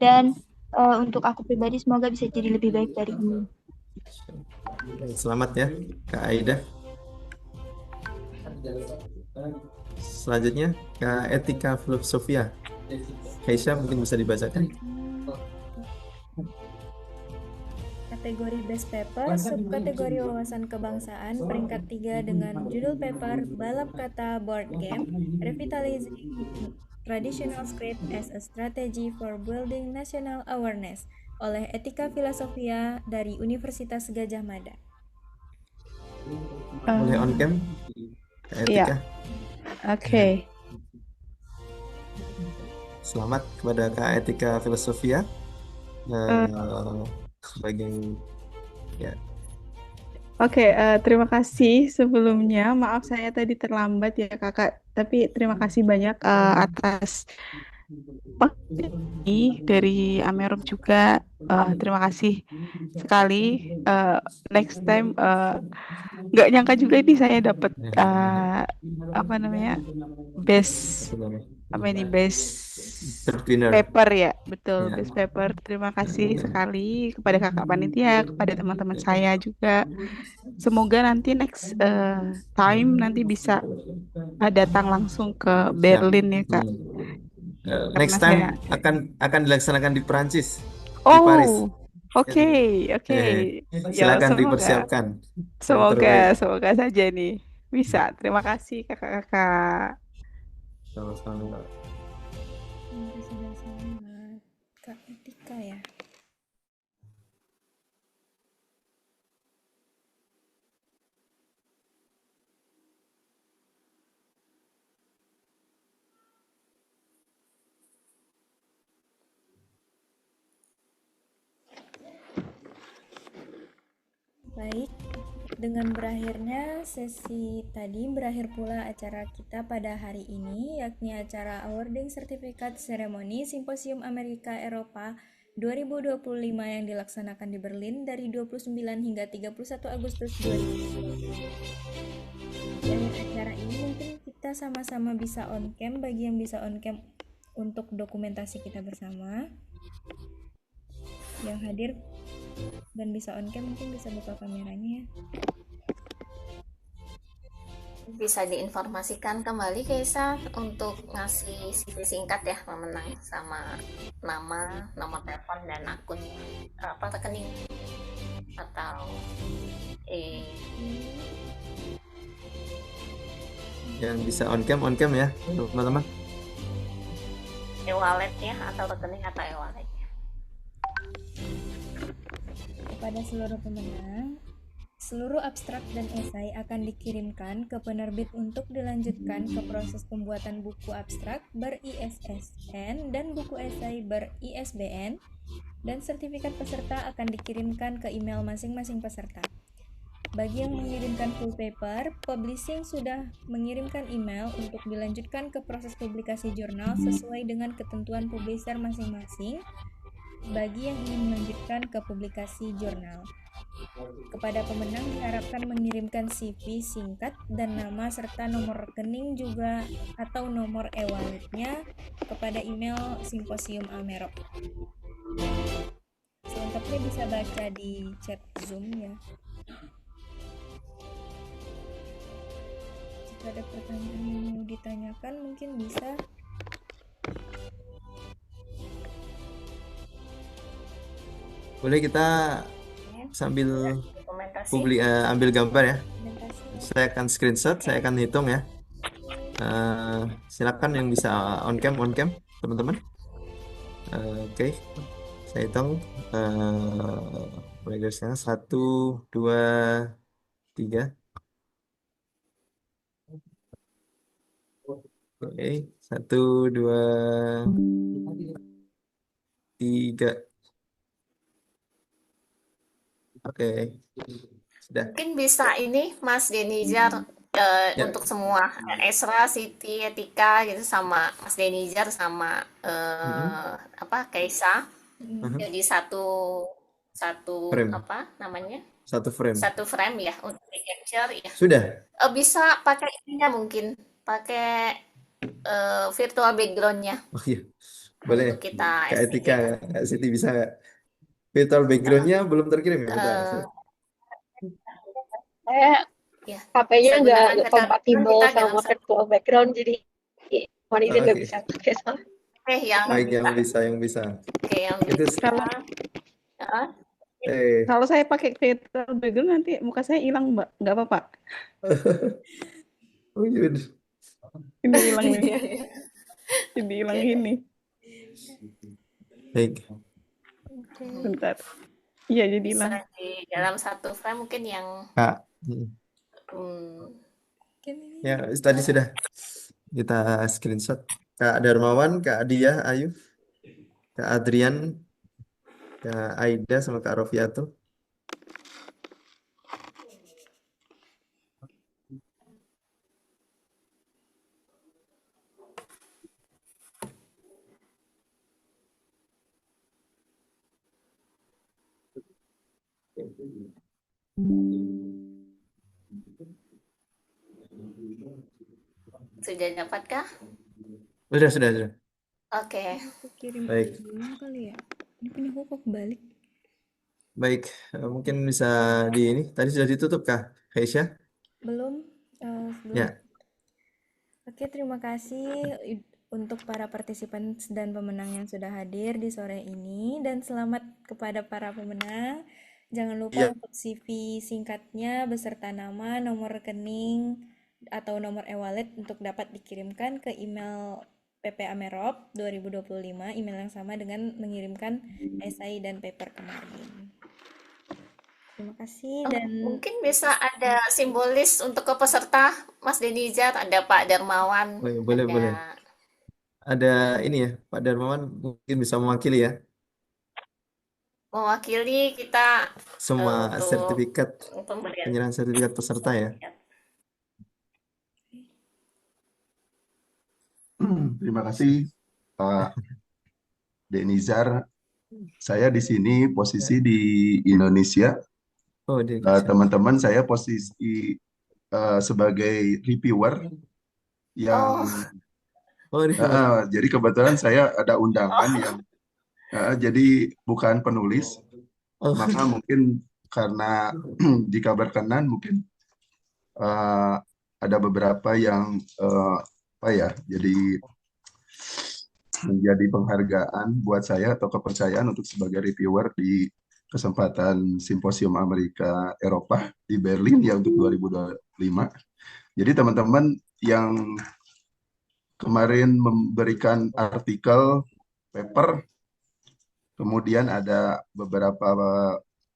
dan untuk aku pribadi semoga bisa jadi lebih baik dari ini. Selamat ya, Kak Aida. Selanjutnya, Kak Etika Filosofia. Aisyah mungkin bisa dibacakan. Kategori Best Paper, subkategori Wawasan Kebangsaan, peringkat 3 dengan judul paper Balap Kata Board Game, Revitalizing Traditional Script as a Strategy for Building National Awareness oleh Etika Filosofia dari Universitas Gadjah Mada. Boleh on cam, Kak Iya, Etika. oke. Selamat kepada Kak Etika Filosofia. Sebagai ya, Oke, terima kasih sebelumnya. Maaf saya tadi terlambat ya kakak, tapi terima kasih banyak atas ini dari Amerum juga. Terima kasih sekali. Next time nggak nyangka juga ini saya dapat apa namanya best third winner. paper ya, betul, Ya. best paper. Terima kasih sekali kepada kakak panitia, kepada teman-teman saya juga. Semoga nanti next time nanti bisa datang langsung ke Berlin ya kak. Next Karena time akan dilaksanakan di Perancis, di Oh, Paris. oke. Ya, Silakan dipersiapkan yang terbaik. semoga saja nih bisa. Terima kasih kakak-kakak. Sama-sama. Sudah selamat. Kak Etika ya. Baik, dengan berakhirnya sesi tadi, berakhir pula acara kita pada hari ini, yakni acara Awarding Certificate Ceremony Simposium Amerika Eropa 2025 yang dilaksanakan di Berlin dari 29 hingga 31 Agustus 2020. Di akhir acara ini mungkin kita sama-sama bisa on cam, bagi yang bisa on cam untuk dokumentasi kita bersama. Yang hadir dan bisa on cam mungkin bisa buka kameranya ya. Bisa diinformasikan kembali Kaisa untuk ngasih CV singkat ya pemenang sama nama, nomor telepon dan akun rekening atau Yang bisa on cam ya, teman-teman. e-walletnya atau rekening atau e-walletnya. Kepada seluruh pemenang, seluruh abstrak dan esai akan dikirimkan ke penerbit untuk dilanjutkan ke proses pembuatan buku abstrak ber-ISSN dan buku esai ber-ISBN, dan sertifikat peserta akan dikirimkan ke email masing-masing peserta. Bagi yang mengirimkan full paper, publishing sudah mengirimkan email untuk dilanjutkan ke proses publikasi jurnal sesuai dengan ketentuan publisher masing-masing. Bagi yang ingin melanjutkan ke publikasi jurnal, kepada pemenang diharapkan mengirimkan CV singkat dan nama serta nomor rekening juga atau nomor e-walletnya kepada email Simposium Amerok. Selengkapnya bisa baca di chat Zoom ya. Jika ada pertanyaan yang mau ditanyakan mungkin bisa. Boleh kita sambil Dokumentasi. ambil gambar ya. Dokumentasi. Saya akan screenshot, saya akan hitung ya. Silakan yang bisa on cam teman-teman. Oke, saya hitung. Mulai dari sekarang 1, 2, 3. Oke, 1, 2, 3. Oke, sudah. Mungkin bisa ini Mas Denizar Ya. untuk semua Esra, Siti, Etika gitu sama Mas Denizar sama Kaisa. Jadi satu Frame. apa namanya? Satu frame. Satu frame ya untuk di capture ya. Sudah. Bisa pakai ininya mungkin pakai virtual backgroundnya Oh iya, boleh. untuk kita Kak Etika, ya. Kak Siti bisa nggak? Virtual background-nya belum terkirim ya? Bentar. Saya Ya, HP-nya bisa nggak gunakan kompatibel kita sama dalam satu. virtual background, jadi mohon izin nggak Oke. bisa pakai soalnya. Oke, yang Baik, yang bisa. Oke, yang Itu bisa. Kalau saya pakai virtual background nanti muka saya hilang, Mbak. Nggak apa-apa. Oh iya bener. Ini hilang nih. Jadi hilang ini. Baik. Bentar. Iya, jadi Bisa hilang. di dalam satu frame mungkin yang Kak. Ya, tadi sudah kita screenshot. Kak Darmawan, Kak Adia, Ayu, Kak Adrian, Kak Aida, sama Kak Rofiatul. sudah dapatkah? Sudah. Oke. Aku kirim Baik. dulu kali ya. Ini punya aku kok kebalik. Baik, mungkin bisa di ini. Tadi sudah ditutup kah, Keisha? Belum. Ya. Oke, terima kasih untuk para partisipan dan pemenang yang sudah hadir di sore ini, dan selamat kepada para pemenang. Jangan lupa untuk CV singkatnya beserta nama, nomor rekening atau nomor e-wallet untuk dapat dikirimkan ke email PP Amerop 2025, email yang sama dengan mengirimkan esai dan paper kemarin. Terima kasih. Dan mungkin bisa ada simbolis untuk ke peserta Mas Denizar, ada Pak Darmawan, boleh. Ada ini ya, Pak Darmawan mungkin bisa mewakili ya. Mewakili kita semua untuk sertifikat pemberian. penyerahan sertifikat peserta ya. Terima kasih Pak Denizar. Saya di sini posisi di Indonesia. Oh, teman-teman saya posisi sebagai reviewer yang jadi kebetulan saya ada undangan yang jadi bukan penulis. Maka mungkin karena jika berkenan mungkin ada beberapa yang jadi menjadi penghargaan buat saya atau kepercayaan untuk sebagai reviewer di kesempatan Simposium Amerika Eropa di Berlin ya untuk 2025. Jadi teman-teman yang kemarin memberikan artikel, paper, kemudian ada beberapa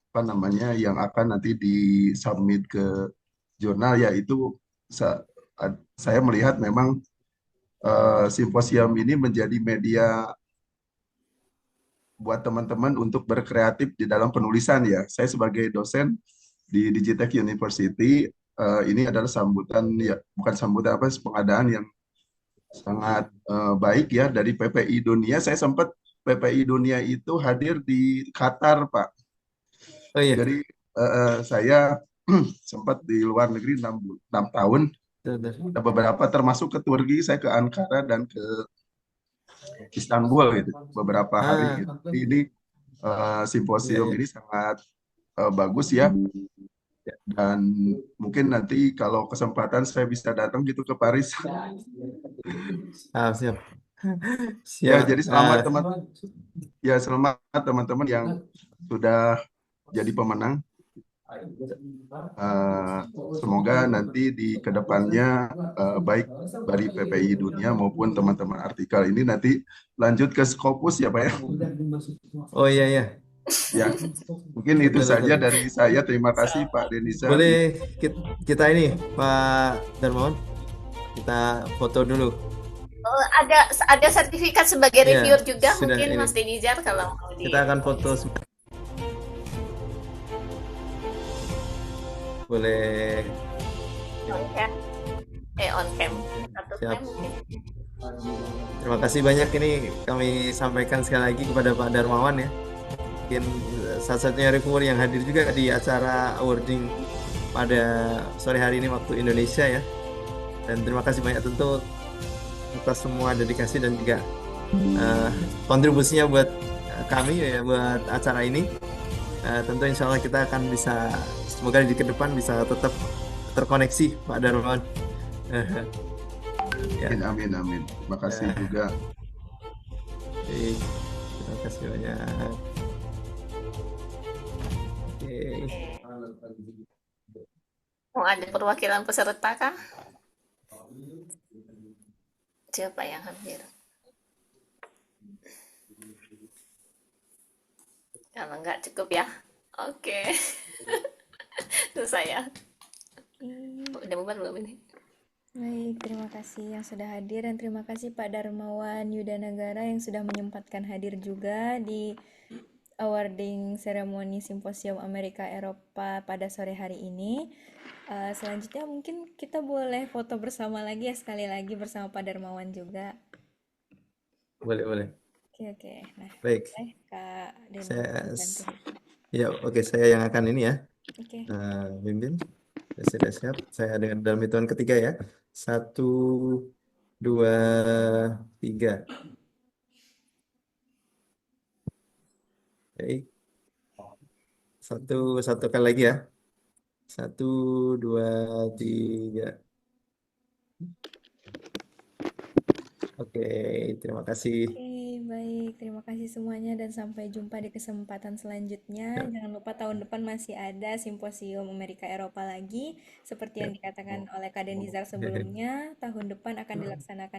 apa namanya yang akan nanti disubmit ke jurnal, yaitu saya melihat memang simposium ini menjadi media buat teman-teman untuk berkreatif di dalam penulisan ya. Saya sebagai dosen di Digitech University, ini adalah sambutan ya, bukan sambutan apa, pengadaan yang sangat baik ya dari PPI Dunia. Saya sempat PPI Dunia itu hadir di Qatar, Pak. Oh iya. Jadi saya sempat di luar negeri 6 tahun. Ada beberapa termasuk ke Turki, saya ke Ankara dan ke Istanbul gitu beberapa hari gitu. Jadi ini simposium ini sangat bagus ya, dan mungkin nanti kalau kesempatan saya bisa datang gitu ke Paris. Siap. Ya, jadi selamat teman-teman. Ya, selamat teman-teman yang sudah jadi pemenang. Semoga nanti di kedepannya baik dari PPI Dunia maupun teman-teman artikel ini nanti lanjut ke Scopus ya Pak ya. Oh iya ya. Ya, mungkin itu saja dari saya. Terima kasih Pak Denisa. Boleh kita ini Pak Darmawan, kita foto dulu. Oh, ada sertifikat sebagai Iya, reviewer juga sudah mungkin ini. Mas Denizar kalau mau Kita akan foto. Boleh. on cam. On cam. Satu Siap. cam mungkin. Terima kasih banyak, ini kami sampaikan sekali lagi kepada Pak Darmawan ya. Mungkin satu-satunya reviewer yang hadir juga di acara awarding pada sore hari ini waktu Indonesia ya. Dan terima kasih banyak tentu atas semua dedikasi dan juga kontribusinya buat kami ya, buat acara ini. Tentu insya Allah kita akan bisa, semoga di ke depan bisa tetap terkoneksi Pak Darmawan. Ya. Amin, amin. Terima kasih juga. Baik, terima kasih banyak. Oke. Mau ada perwakilan peserta kah? Siapa yang hadir? Kalau nggak cukup ya. Oke. Itu saya. Udah bubar belum ini? Baik, terima kasih yang sudah hadir dan terima kasih Pak Darmawan Yudanagara yang sudah menyempatkan hadir juga di awarding seremoni Simposium Amerika Eropa pada sore hari ini. Selanjutnya mungkin kita boleh foto bersama lagi ya, sekali lagi bersama Pak Darmawan juga. Boleh. Oke. Nah, baik. Kak Deni, Ya, oke, saya yang akan ini ya. Oke. Bimbing. Sudah siap. Saya dengan dalam hitungan ketiga ya. 1, 2, 3. Baik. Satu kali lagi ya. 1, 2, 3. Oke, terima kasih. Oke, baik. Terima kasih semuanya dan sampai jumpa di kesempatan selanjutnya. Jangan lupa tahun depan masih ada Simposium Amerika Eropa lagi. Seperti yang dikatakan oleh Kak Denizar sebelumnya, tahun depan akan dilaksanakan